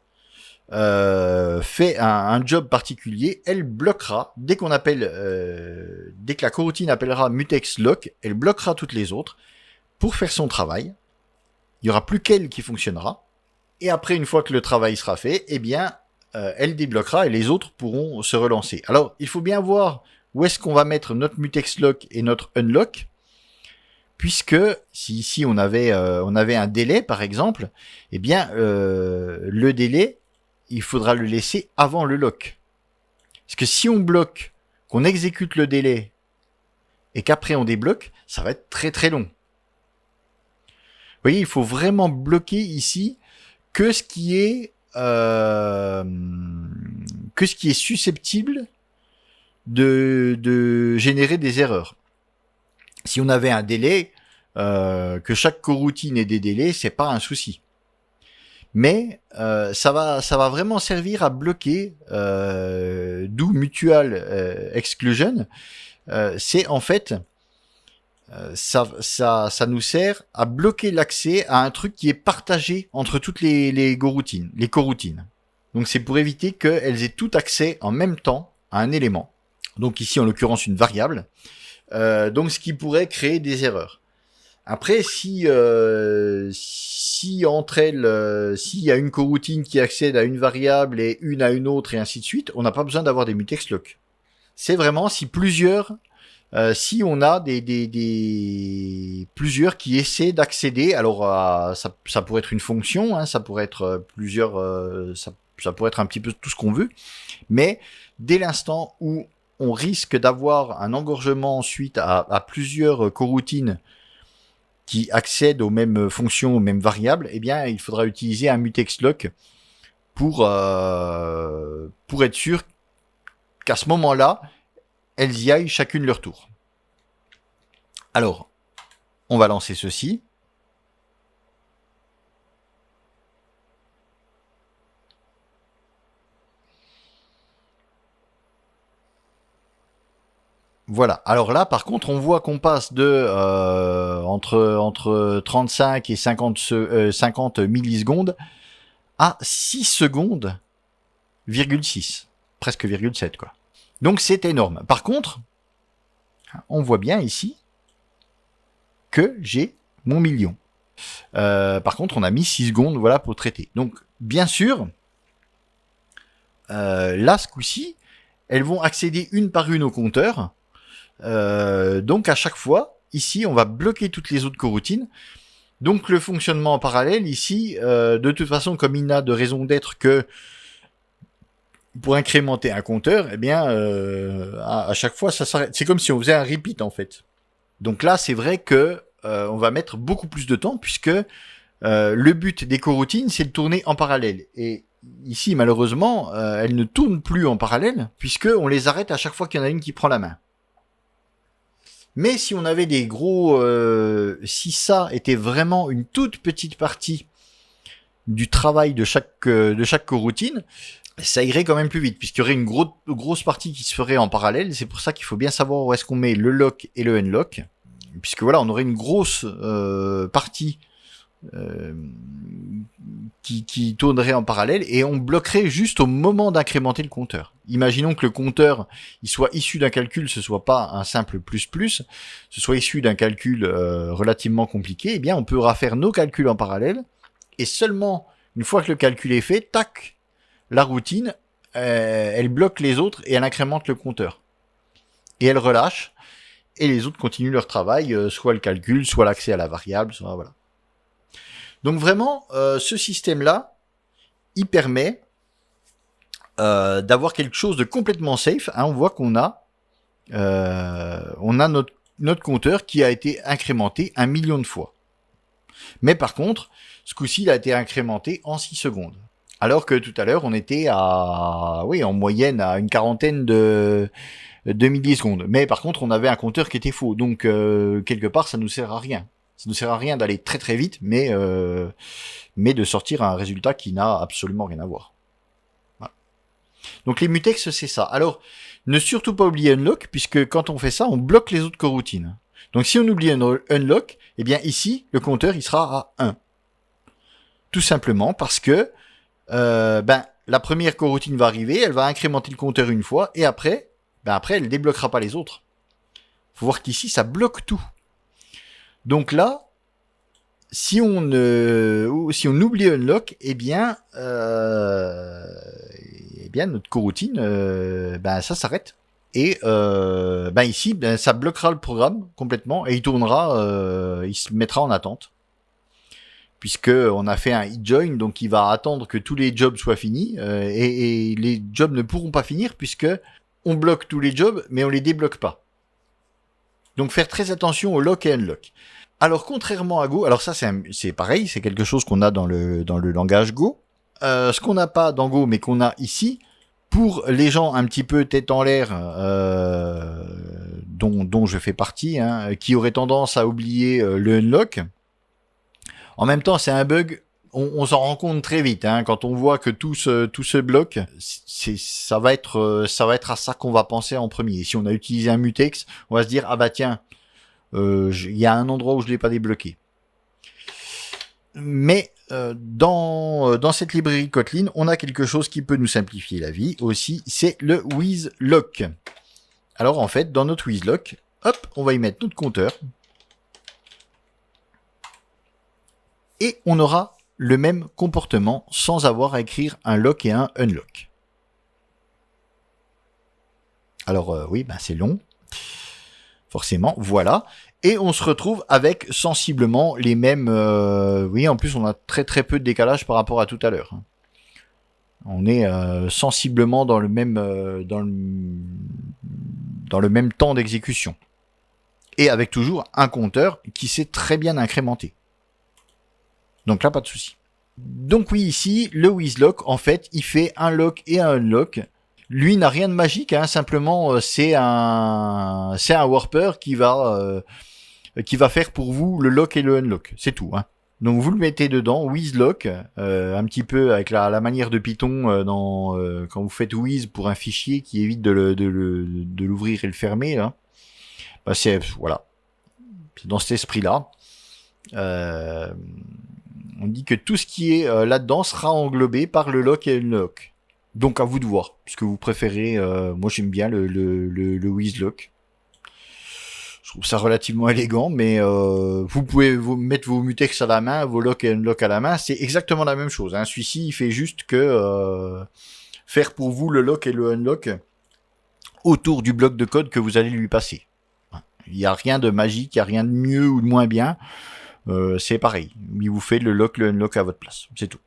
[SPEAKER 1] fait un job particulier, elle bloquera, dès qu'on appelle, dès que la coroutine appellera mutex lock, elle bloquera toutes les autres pour faire son travail. Il n'y aura plus qu'elle qui fonctionnera. Et après, une fois que le travail sera fait, eh bien, elle débloquera et les autres pourront se relancer. Alors, il faut bien voir où est-ce qu'on va mettre notre mutex lock et notre unlock, puisque si ici on avait un délai, par exemple, eh bien, le délai, il faudra le laisser avant le lock. Parce que si on bloque, qu'on exécute le délai, et qu'après on débloque, ça va être très très long. Vous voyez, il faut vraiment bloquer ici que ce qui est susceptible de générer des erreurs. Si on avait un délai, que chaque coroutine ait des délais, c'est pas un souci. Mais ça va vraiment servir à bloquer, d'où mutual exclusion. C'est en fait ça nous sert à bloquer l'accès à un truc qui est partagé entre toutes les coroutines. Donc c'est pour éviter qu'elles aient tout accès en même temps à un élément. Donc ici en l'occurrence une variable. Donc ce qui pourrait créer des erreurs. Après si entre elles, s'il y a une coroutine qui accède à une variable et une à une autre et ainsi de suite, on n'a pas besoin d'avoir des mutex lock. C'est vraiment si plusieurs, si on a plusieurs qui essaient d'accéder, alors ça pourrait être une fonction, hein, ça pourrait être plusieurs, ça pourrait être un petit peu tout ce qu'on veut, mais dès l'instant où on risque d'avoir un engorgement suite à plusieurs coroutines qui accèdent aux mêmes fonctions, aux mêmes variables, eh bien, il faudra utiliser un mutex lock pour être sûr qu'à ce moment-là, elles y aillent chacune leur tour. Alors, on va lancer ceci. Voilà. Alors là, par contre, on voit qu'on passe de entre 35 et 50 millisecondes à 6 secondes, ,6, presque ,7 quoi. Donc c'est énorme. Par contre, on voit bien ici que j'ai mon million. Par contre, on a mis 6 secondes, voilà, pour traiter. Donc, bien sûr, là, ce coup-ci, elles vont accéder une par une au compteur. Donc à chaque fois, ici, on va bloquer toutes les autres coroutines. Donc le fonctionnement en parallèle, ici, de toute façon, comme il n'a de raison d'être que pour incrémenter un compteur, eh bien, à chaque fois, ça s'arrête. C'est comme si on faisait un repeat, en fait. Donc là, c'est vrai que on va mettre beaucoup plus de temps, puisque le but des coroutines, c'est de tourner en parallèle. Et ici, malheureusement, elles ne tournent plus en parallèle, puisque on les arrête à chaque fois qu'il y en a une qui prend la main. Mais si on avait des gros... si ça était vraiment une toute petite partie du travail de chaque coroutine, ça irait quand même plus vite, puisqu'il y aurait une grosse partie qui se ferait en parallèle. C'est pour ça qu'il faut bien savoir où est-ce qu'on met le lock et le unlock. Puisque voilà, on aurait une grosse partie euh, qui tournerait en parallèle et on bloquerait juste au moment d'incrémenter le compteur. Imaginons que le compteur il soit issu d'un calcul, ce soit pas un simple plus plus, ce soit issu d'un calcul relativement compliqué, eh bien on pourra faire nos calculs en parallèle et seulement une fois que le calcul est fait, tac, la routine elle bloque les autres et elle incrémente le compteur. Et elle relâche et les autres continuent leur travail, soit le calcul, soit l'accès à la variable, soit voilà. Donc vraiment, ce système-là, il permet d'avoir quelque chose de complètement safe. Hein, on voit qu'on a, notre compteur qui a été incrémenté 1 million de fois. Mais par contre, ce coup-ci, il a été incrémenté en 6 secondes. Alors que tout à l'heure, on était à, oui, en moyenne à une quarantaine de millisecondes. Mais par contre, on avait un compteur qui était faux. Donc, quelque part, ça nous sert à rien. Ça ne sert à rien d'aller très très vite, mais de sortir un résultat qui n'a absolument rien à voir. Voilà. Donc les mutex, c'est ça. Alors, ne surtout pas oublier unlock, puisque quand on fait ça, on bloque les autres coroutines. Donc si on oublie unlock, eh bien ici, le compteur, il sera à 1. Tout simplement parce que la première coroutine va arriver, elle va incrémenter le compteur une fois, et après, elle débloquera pas les autres. Faut voir qu'ici, ça bloque tout. Donc là, si on oublie unlock, eh bien notre coroutine, ça s'arrête. Et ici, ça bloquera le programme complètement et il tournera, il se mettra en attente. Puisque on a fait un hit join, donc il va attendre que tous les jobs soient finis et les jobs ne pourront pas finir puisque on bloque tous les jobs, mais on les débloque pas. Donc faire très attention au lock et unlock. Alors contrairement à Go, alors ça c'est pareil, c'est quelque chose qu'on a dans le langage Go. Ce qu'on n'a pas dans Go, mais qu'on a ici, pour les gens un petit peu tête en l'air, dont je fais partie, hein, qui auraient tendance à oublier le unlock. En même temps, c'est un bug. On s'en rend compte très vite, hein, quand on voit que tout se bloque, ça va être à ça qu'on va penser en premier. Si on a utilisé un mutex, on va se dire ah bah tiens, il y a un endroit où je l'ai pas débloqué. Mais dans cette librairie Kotlin, on a quelque chose qui peut nous simplifier la vie aussi, c'est le wizlock. Alors en fait, dans notre wizlock, hop, on va y mettre notre compteur. Et on aura le même comportement sans avoir à écrire un lock et un unlock. Alors oui, c'est long. Forcément, voilà. Et on se retrouve avec sensiblement les mêmes... oui, en plus on a très très peu de décalage par rapport à tout à l'heure. On est sensiblement dans le même temps d'exécution. Et avec toujours un compteur qui s'est très bien incrémenté. Donc là, pas de souci. Donc oui, ici, le wizlock, en fait, il fait un lock et un unlock. Lui n'a rien de magique, hein, simplement c'est un warper qui va faire pour vous le lock et le unlock. C'est tout. Hein. Donc vous le mettez dedans, wizlock, un petit peu avec la manière de Python quand vous faites wiz pour un fichier qui évite de l'ouvrir et le fermer. Là. C'est voilà, c'est dans cet esprit-là. On dit que tout ce qui est là-dedans sera englobé par le lock et unlock. Donc à vous de voir ce que vous préférez. Moi j'aime bien le wizlock. Je trouve ça relativement élégant, mais vous pouvez vous mettre vos mutex à la main, vos lock et unlock à la main, c'est exactement la même chose. Hein. Celui-ci il fait juste que faire pour vous le lock et le unlock autour du bloc de code que vous allez lui passer. Il n'y a rien de magique, il n'y a rien de mieux ou de moins bien. C'est pareil, il vous fait le lock, le unlock à votre place, c'est tout.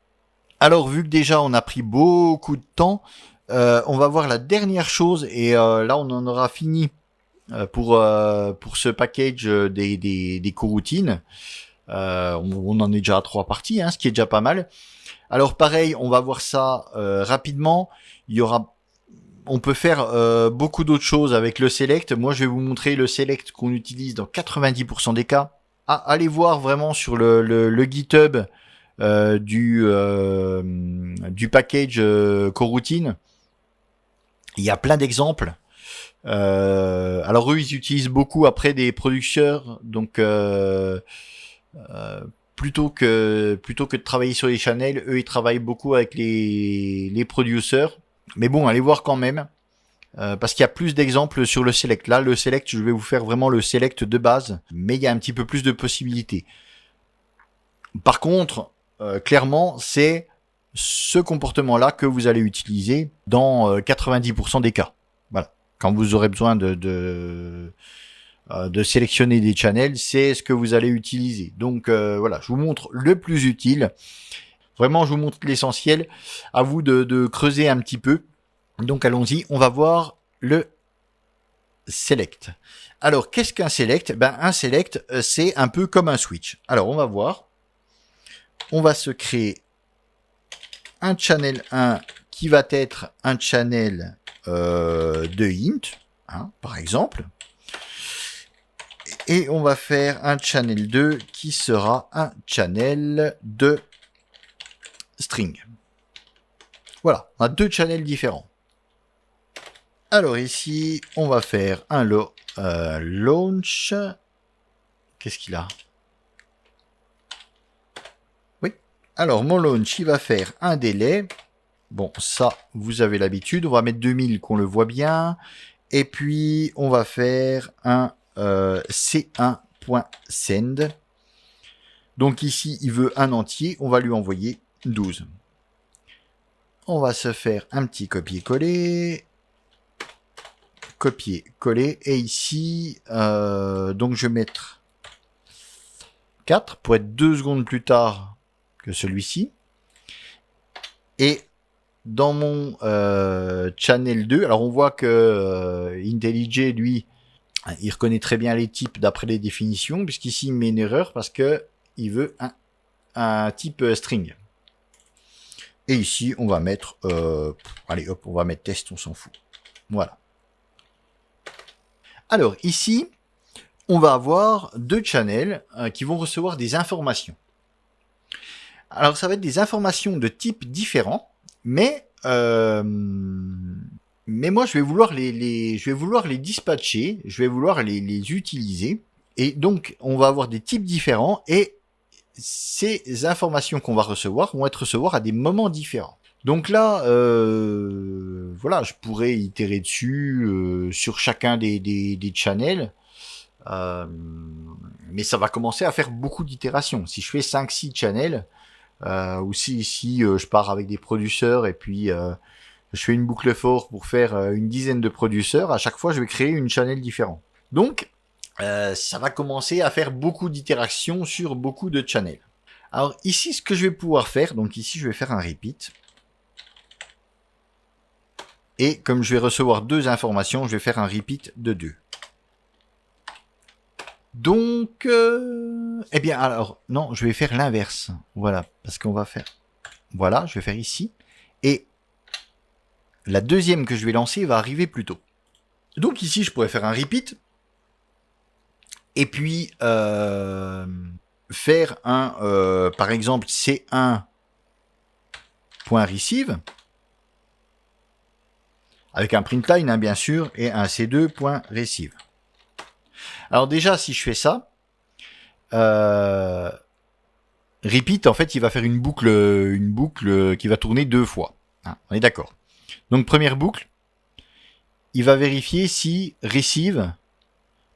[SPEAKER 1] Alors vu que déjà on a pris beaucoup de temps, on va voir la dernière chose et là on en aura fini pour ce package des coroutines. On en est déjà à 3 parties, hein, ce qui est déjà pas mal. Alors pareil, on va voir ça rapidement. On peut faire beaucoup d'autres choses avec le select. Moi je vais vous montrer le select qu'on utilise dans 90% des cas. Allez voir vraiment sur le GitHub du package coroutine. Il y a plein d'exemples. Alors eux ils utilisent beaucoup après des producteurs, donc plutôt que de travailler sur les channels, eux ils travaillent beaucoup avec les producers. Mais bon, allez voir quand même. Parce qu'il y a plus d'exemples sur le select. Là, le select, je vais vous faire vraiment le select de base, mais il y a un petit peu plus de possibilités. Par contre, clairement, c'est ce comportement-là que vous allez utiliser dans 90% des cas. Voilà. Quand vous aurez besoin de sélectionner des channels, c'est ce que vous allez utiliser. Donc voilà, je vous montre le plus utile. Vraiment, je vous montre l'essentiel. À vous de creuser un petit peu. Donc allons-y, on va voir le select. Alors, qu'est-ce qu'un select? Ben, un select, c'est un peu comme un switch. Alors, on va voir. On va se créer un channel 1 qui va être un channel de int, hein, par exemple. Et on va faire un channel 2 qui sera un channel de string. Voilà, on a deux channels différents. Alors ici, on va faire un launch. Qu'est-ce qu'il a? Oui. Alors mon launch, il va faire un délai. Bon, ça, vous avez l'habitude. On va mettre 2000 qu'on le voit bien. Et puis, on va faire un c1.send. Donc ici, il veut un entier. On va lui envoyer 12. On va se faire un petit copier-coller. Copier-coller. Et ici, donc je vais mettre 4 pour être 2 secondes plus tard que celui-ci. Et dans mon channel 2, alors on voit que IntelliJ, lui, il reconnaît très bien les types d'après les définitions, puisqu'ici il met une erreur parce que il veut un type string. Et ici, on va mettre, allez hop, on va mettre test, on s'en fout. Voilà. Alors ici, on va avoir deux channels qui vont recevoir des informations. Alors ça va être des informations de types différents, mais moi je vais vouloir les dispatcher, je vais vouloir les utiliser, et donc on va avoir des types différents, et ces informations qu'on va recevoir vont être recevoir à des moments différents. Donc là, voilà, je pourrais itérer dessus sur chacun des channels, mais ça va commencer à faire beaucoup d'itérations. Si je fais 5-6 channels, ou si je pars avec des producteurs et puis je fais une boucle for pour faire une dizaine de producteurs, à chaque fois je vais créer une channel différent. Donc ça va commencer à faire beaucoup d'itérations sur beaucoup de channels. Alors ici ce que je vais pouvoir faire, donc ici je vais faire un repeat. Et comme je vais recevoir deux informations, je vais faire un repeat de 2. Donc, eh bien, alors, non, je vais faire l'inverse. Voilà, parce qu'on va faire... Voilà, je vais faire ici. Et la deuxième que je vais lancer va arriver plus tôt. Donc ici, je pourrais faire un repeat. Et puis, faire un, par exemple, C1.receive. Avec un printline, hein, bien sûr, et un C2.receive. Alors déjà, si je fais ça, repeat, en fait, il va faire une boucle qui va tourner 2 fois. Hein, on est d'accord. Donc, première boucle, il va vérifier si receive,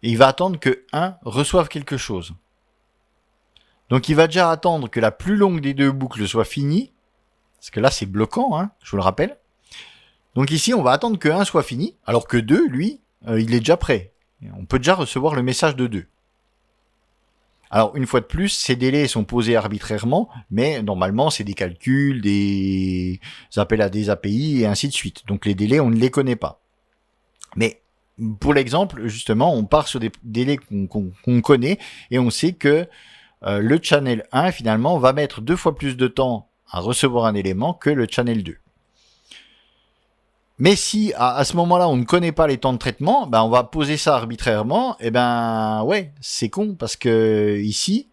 [SPEAKER 1] et il va attendre que 1 reçoive quelque chose. Donc, il va déjà attendre que la plus longue des deux boucles soit finie, parce que là, c'est bloquant, hein, je vous le rappelle. Donc ici, on va attendre que 1 soit fini, alors que 2, lui, il est déjà prêt. On peut déjà recevoir le message de 2. Alors, une fois de plus, ces délais sont posés arbitrairement, mais normalement, c'est des calculs, des appels à des API, et ainsi de suite. Donc les délais, on ne les connaît pas. Mais pour l'exemple, justement, on part sur des délais qu'on connaît, et on sait que le channel 1, finalement, va mettre 2 fois plus de temps à recevoir un élément que le channel 2. Mais si à ce moment-là on ne connaît pas les temps de traitement, ben on va poser ça arbitrairement, et ben ouais, c'est con parce que ici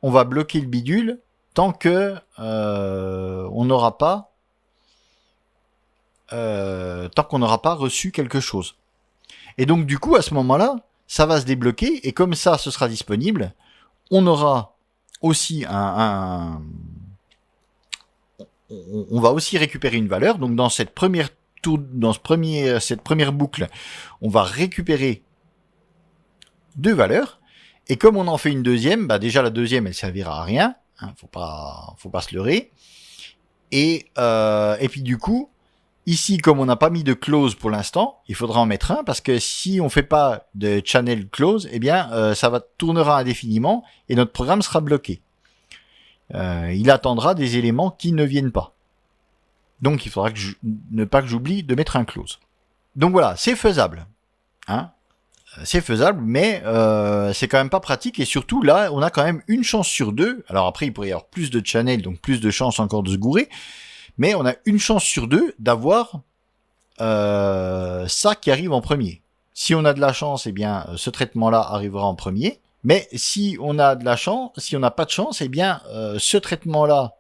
[SPEAKER 1] on va bloquer le bidule tant que on n'aura pas reçu quelque chose. Et donc du coup à ce moment-là, ça va se débloquer et comme ça ce sera disponible, on aura aussi on va aussi récupérer une valeur. Donc dans cette première cette première boucle, on va récupérer 2 valeurs. Et comme on en fait une deuxième, bah déjà la deuxième elle servira à rien. Hein, faut pas se leurrer. Et puis du coup, ici comme on n'a pas mis de close pour l'instant, il faudra en mettre un parce que si on fait pas de channel close, eh bien ça va tournera indéfiniment et notre programme sera bloqué. Il attendra des éléments qui ne viennent pas. Donc il faudra ne pas que j'oublie de mettre un close. Donc voilà, c'est faisable. Hein, c'est faisable, mais c'est quand même pas pratique. Et surtout, là, on a quand même une chance sur 2. Alors après, il pourrait y avoir plus de channels, donc plus de chances encore de se gourer. Mais on a une chance sur 2 d'avoir ça qui arrive en premier. Si on a de la chance, eh bien, ce traitement-là arrivera en premier. Mais si on a de la chance, si on n'a pas de chance, eh bien, ce traitement-là,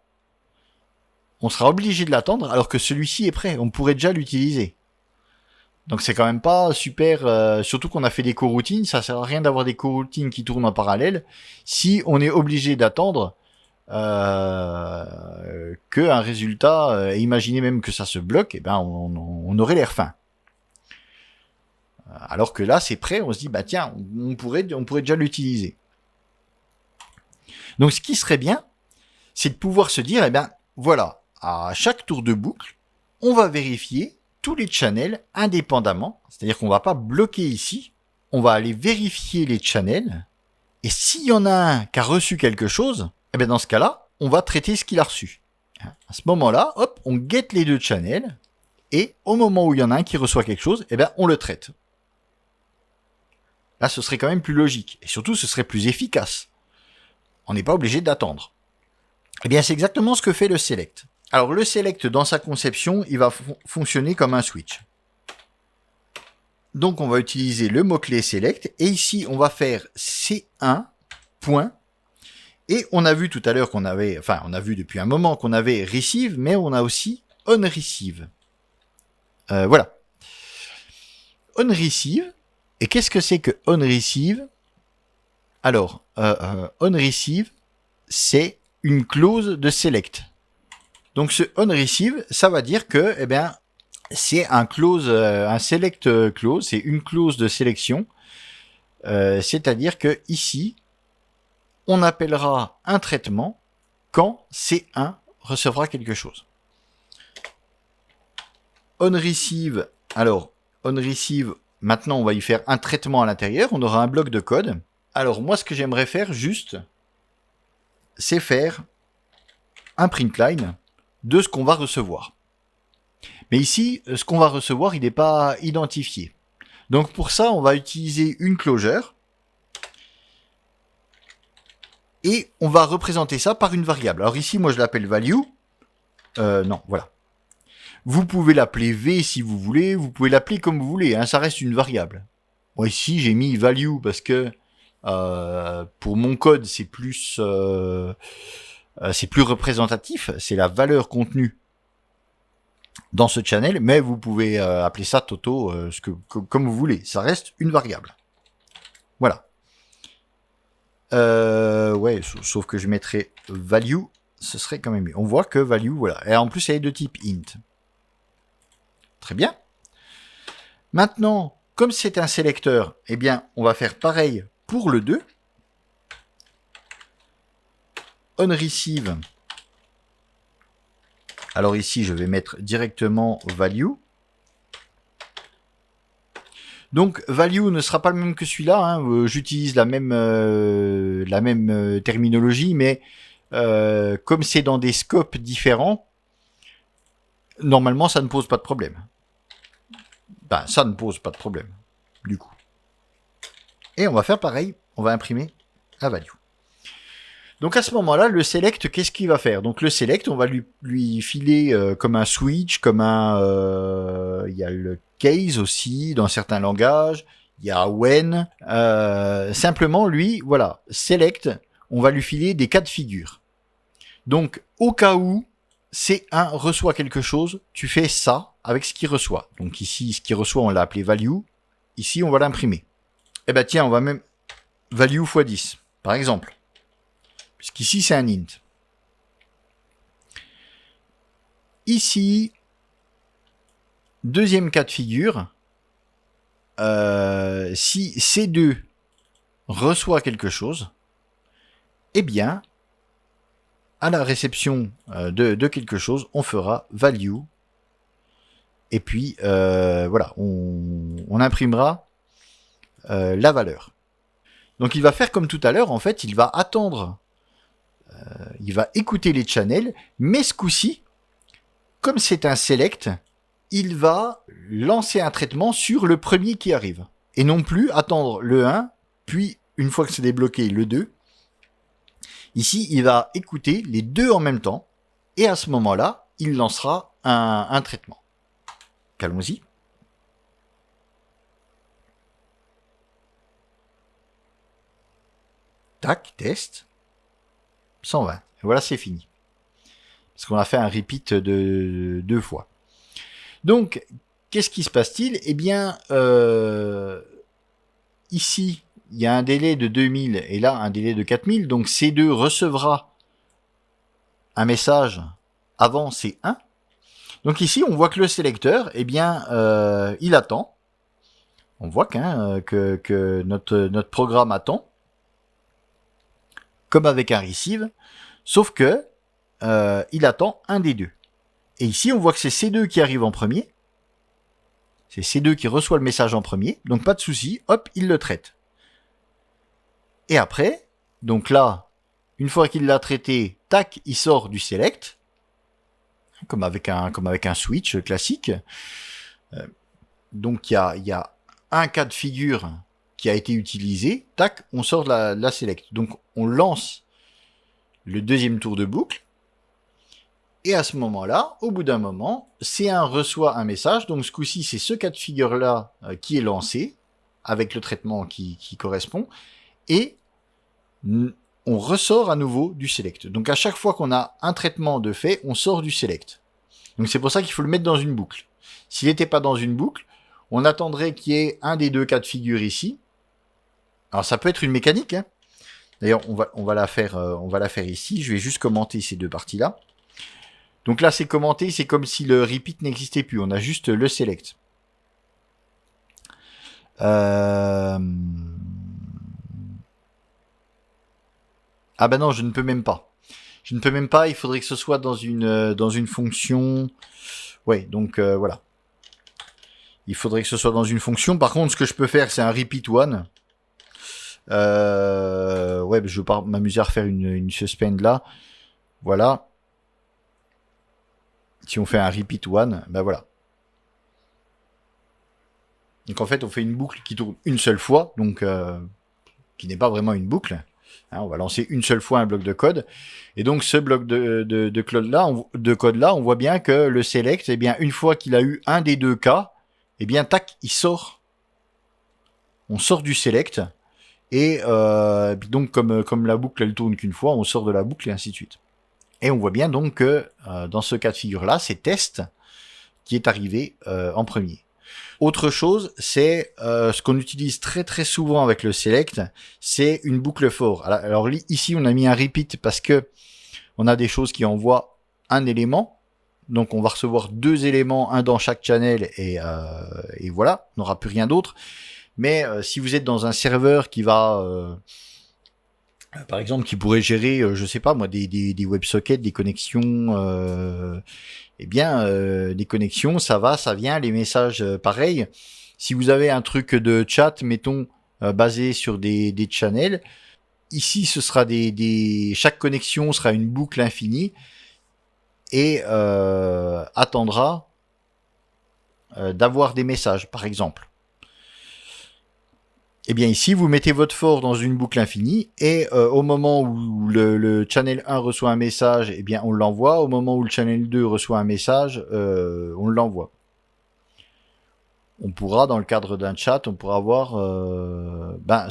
[SPEAKER 1] on sera obligé de l'attendre, alors que celui-ci est prêt. On pourrait déjà l'utiliser. Donc c'est quand même pas super, surtout qu'on a fait des coroutines, ça sert à rien d'avoir des coroutines qui tournent en parallèle si on est obligé d'attendre qu'un résultat, et imaginez même que ça se bloque, et ben on aurait l'air fin. Alors que là c'est prêt, on se dit bah tiens, on pourrait déjà l'utiliser. Donc ce qui serait bien, c'est de pouvoir se dire, eh ben voilà, à chaque tour de boucle, on va vérifier tous les channels indépendamment, c'est-à-dire qu'on va pas bloquer ici, on va aller vérifier les channels, et s'il y en a un qui a reçu quelque chose, eh bien dans ce cas-là, on va traiter ce qu'il a reçu. À ce moment-là, hop, on guette les 2 channels, et au moment où il y en a un qui reçoit quelque chose, eh bien on le traite. Là, ce serait quand même plus logique, et surtout ce serait plus efficace. On n'est pas obligé d'attendre. Eh bien c'est exactement ce que fait le select. Alors le select dans sa conception, il va fonctionner comme un switch. Donc on va utiliser le mot-clé select et ici on va faire C1 point et on a vu tout à l'heure qu'on avait, enfin on a vu depuis un moment qu'on avait receive, mais on a aussi on receive. Voilà. On receive. Et qu'est-ce que c'est que on receive? Alors on receive, c'est une clause de select. Donc ce on receive, ça va dire que, eh bien, c'est un select clause, c'est une clause de sélection. C'est-à-dire que ici, on appellera un traitement quand C1 recevra quelque chose. On receive, alors on receive, maintenant on va y faire un traitement à l'intérieur, on aura un bloc de code. Alors moi ce que j'aimerais faire juste, c'est faire un printline de ce qu'on va recevoir. Mais ici, ce qu'on va recevoir, il n'est pas identifié. Donc pour ça, on va utiliser une closure. Et on va représenter ça par une variable. Alors ici, moi je l'appelle value. Non, voilà. Vous pouvez l'appeler V si vous voulez. Vous pouvez l'appeler comme vous voulez. Hein, ça reste une variable. Moi ici, j'ai mis value parce que pour mon code, c'est plus représentatif. C'est la valeur contenue dans ce channel, mais vous pouvez appeler ça Toto comme vous voulez. Ça reste une variable. Voilà. Ouais, sauf que je mettrais value, ce serait quand même mieux. On voit que value, voilà. Et en plus, elle est de type int. Très bien. Maintenant, comme c'est un sélecteur, eh bien, on va faire pareil pour le 2. On receive. Alors ici, je vais mettre directement value. Donc value ne sera pas le même que celui-là. Hein. J'utilise la même terminologie, mais comme c'est dans des scopes différents, normalement ça ne pose pas de problème. Ben, ça ne pose pas de problème, du coup. Et on va faire pareil, on va imprimer la value. Donc à ce moment-là, le select, qu'est-ce qu'il va faire? Donc le select, on va lui filer comme un switch, comme un... il y a le case aussi dans certains langages, il y a when. Simplement, lui, voilà, select, on va lui filer des cas de figure. Donc au cas où C1 reçoit quelque chose, tu fais ça avec ce qu'il reçoit. Donc ici, ce qu'il reçoit, on l'a appelé value. Ici, on va l'imprimer. Eh ben tiens, on va même value x 10, par exemple. puisqu'ici c'est un int. Ici, deuxième cas de figure, si C2 reçoit quelque chose, eh bien, à la réception de quelque chose, on fera value, et puis voilà, on imprimera la valeur. Donc il va faire comme tout à l'heure, en fait, il va attendre, il va écouter les channels, mais ce coup-ci, comme c'est un select, il va lancer un traitement sur le premier qui arrive. Et non plus attendre le 1, puis une fois que c'est débloqué, le 2. Ici, il va écouter les deux en même temps, et à ce moment-là, il lancera un traitement. Allons-y. Tac, test. 120. Et voilà, c'est fini. Parce qu'on a fait un repeat de 2 fois. Donc, qu'est-ce qui se passe-t-il? Eh bien, ici, il y a un délai de 2000 et là, un délai de 4000. Donc, C2 recevra un message avant C1. Donc ici, on voit que le sélecteur, eh bien, il attend. On voit que notre programme attend, comme avec un receive, sauf que il attend un des deux. Et ici, on voit que c'est C2 qui arrive en premier. C'est C2 qui reçoit le message en premier, donc pas de souci, hop, il le traite. Et après, donc là, une fois qu'il l'a traité, tac, il sort du select, comme avec un switch classique. Donc il y a un cas de figure qui a été utilisé, tac, on sort de la select. Donc on lance le deuxième tour de boucle, et à ce moment-là, au bout d'un moment, C1 reçoit un message, donc ce coup-ci c'est ce cas de figure-là qui est lancé, avec le traitement qui correspond, et on ressort à nouveau du select. Donc à chaque fois qu'on a un traitement de fait, on sort du select. Donc c'est pour ça qu'il faut le mettre dans une boucle. S'il n'était pas dans une boucle, on attendrait qu'il y ait un des deux cas de figure ici. Alors ça peut être une mécanique, hein. D'ailleurs on va la faire ici. Je vais juste commenter ces deux parties-là. Donc là c'est commenté, c'est comme si le repeat n'existait plus. On a juste le select. Ah ben non, je ne peux même pas. Je ne peux même pas, il faudrait que ce soit dans une fonction. Ouais, donc voilà. Il faudrait que ce soit dans une fonction. Par contre, ce que je peux faire, c'est un repeat one. Ouais, je vais pas m'amuser à refaire une suspend là. Voilà. Si on fait un repeat one, ben voilà. Donc en fait, on fait une boucle qui tourne une seule fois, donc qui n'est pas vraiment une boucle. Hein, on va lancer une seule fois un bloc de code. Et donc ce bloc de code là, on voit bien que le select, eh bien, une fois qu'il a eu un des deux cas, eh bien, tac, il sort. On sort du select. Et donc, comme la boucle, elle tourne qu'une fois, on sort de la boucle et ainsi de suite. Et on voit bien donc que dans ce cas de figure-là, c'est test qui est arrivé en premier. Autre chose, c'est ce qu'on utilise très très souvent avec le select, c'est une boucle for. Alors ici, on a mis un repeat parce que on a des choses qui envoient un élément. Donc on va recevoir deux éléments, un dans chaque channel, et voilà, on n'aura plus rien d'autre. Mais si vous êtes dans un serveur qui va, par exemple, qui pourrait gérer, je sais pas moi, des WebSockets, des connexions, eh bien, des connexions, ça va, ça vient, les messages, pareil. Si vous avez un truc de chat, mettons, basé sur des channels, ici, ce sera chaque connexion sera une boucle infinie et attendra d'avoir des messages, par exemple. Eh bien ici, vous mettez votre for dans une boucle infinie et au moment où le channel 1 reçoit un message, eh bien on l'envoie. Au moment où le channel 2 reçoit un message, on l'envoie. On pourra, dans le cadre d'un chat, on pourra avoir...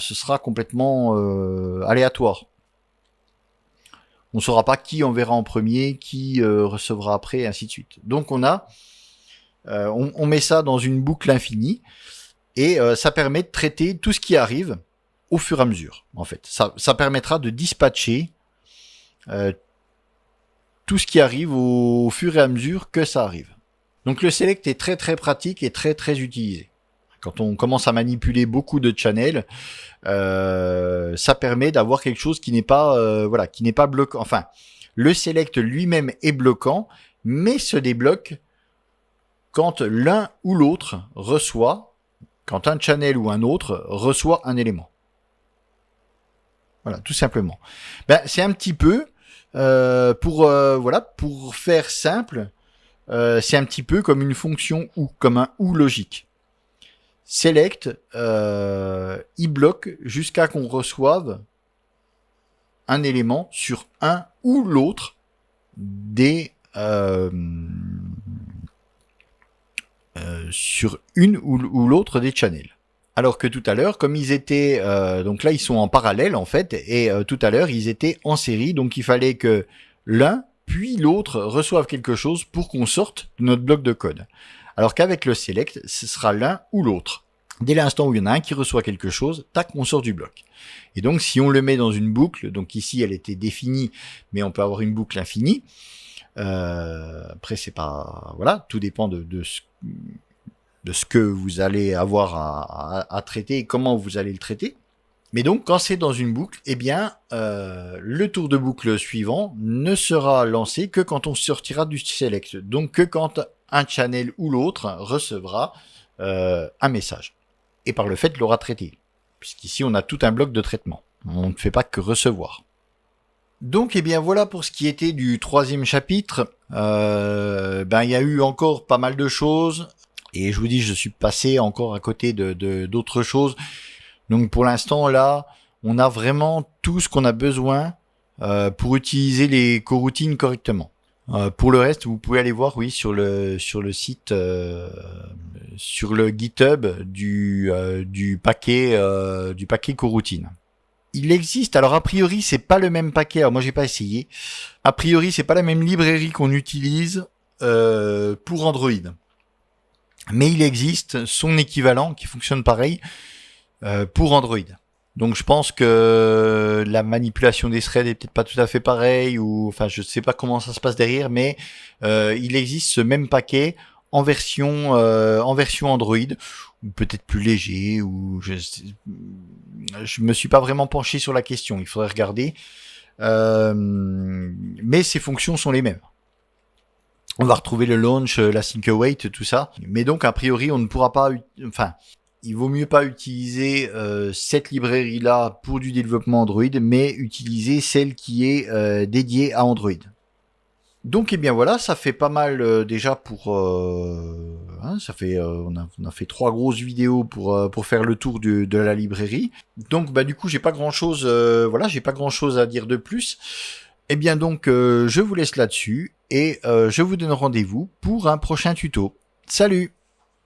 [SPEAKER 1] ce sera complètement aléatoire. On ne saura pas qui enverra en premier, qui recevra après, et ainsi de suite. Donc on met ça dans une boucle infinie. Et ça permet de traiter tout ce qui arrive au fur et à mesure, en fait. Ça permettra de dispatcher tout ce qui arrive au fur et à mesure que ça arrive. Donc le select est très très pratique et très très utilisé. Quand on commence à manipuler beaucoup de channels, ça permet d'avoir quelque chose qui n'est pas qui n'est pas bloquant. Enfin, le select lui-même est bloquant, mais se débloque quand l'un ou l'autre reçoit, quand un channel ou un autre reçoit un élément. Voilà, tout simplement. C'est un petit peu pour faire simple, c'est un petit peu comme une fonction ou, comme un ou logique. Select, il bloque jusqu'à qu'on reçoive un élément sur un ou l'autre des sur une ou l'autre des channels. Alors que tout à l'heure, comme ils étaient, donc là ils sont en parallèle en fait, et tout à l'heure ils étaient en série, donc il fallait que l'un puis l'autre reçoivent quelque chose pour qu'on sorte de notre bloc de code. Alors qu'avec le select, ce sera l'un ou l'autre. Dès l'instant où il y en a un qui reçoit quelque chose, tac, on sort du bloc. Et donc si on le met dans une boucle, donc ici elle était définie, mais on peut avoir une boucle infinie. Après c'est pas, voilà, tout dépend de ce que vous allez avoir à traiter et comment vous allez le traiter. Mais donc, quand c'est dans une boucle, eh bien, le tour de boucle suivant ne sera lancé que quand on sortira du select. Donc, que quand un channel ou l'autre recevra un message. Et par le fait, l'aura traité. Puisqu'ici, on a tout un bloc de traitement. On ne fait pas que recevoir. Donc, eh bien, voilà pour ce qui était du 3e chapitre. Il y a eu encore pas mal de choses. Et je vous dis, je suis passé encore à côté d'autres choses. Donc pour l'instant, là, on a vraiment tout ce qu'on a besoin pour utiliser les coroutines correctement. Pour le reste, vous pouvez aller voir, oui, sur le site, sur le GitHub du paquet coroutine. Il existe, alors a priori, c'est pas le même paquet. Alors moi, j'ai pas essayé. A priori, c'est pas la même librairie qu'on utilise pour Android. Mais il existe son équivalent qui fonctionne pareil pour Android. Donc je pense que la manipulation des threads est peut-être pas tout à fait pareil, ou enfin je sais pas comment ça se passe derrière, mais il existe ce même paquet en version Android, ou peut-être plus léger, ou je me suis pas vraiment penché sur la question, il faudrait regarder. Mais ces fonctions sont les mêmes. On va retrouver le launch, la sync await, tout ça. Mais donc, a priori, on ne pourra pas... Enfin, il vaut mieux pas utiliser cette librairie-là pour du développement Android, mais utiliser celle qui est dédiée à Android. Donc, eh bien voilà, ça fait pas mal déjà pour... ça fait, on a fait 3 grosses vidéos pour faire le tour de la librairie. Donc, du coup, j'ai pas grand-chose... j'ai pas grand-chose à dire de plus. Eh bien donc, je vous laisse là-dessus et je vous donne rendez-vous pour un prochain tuto. Salut!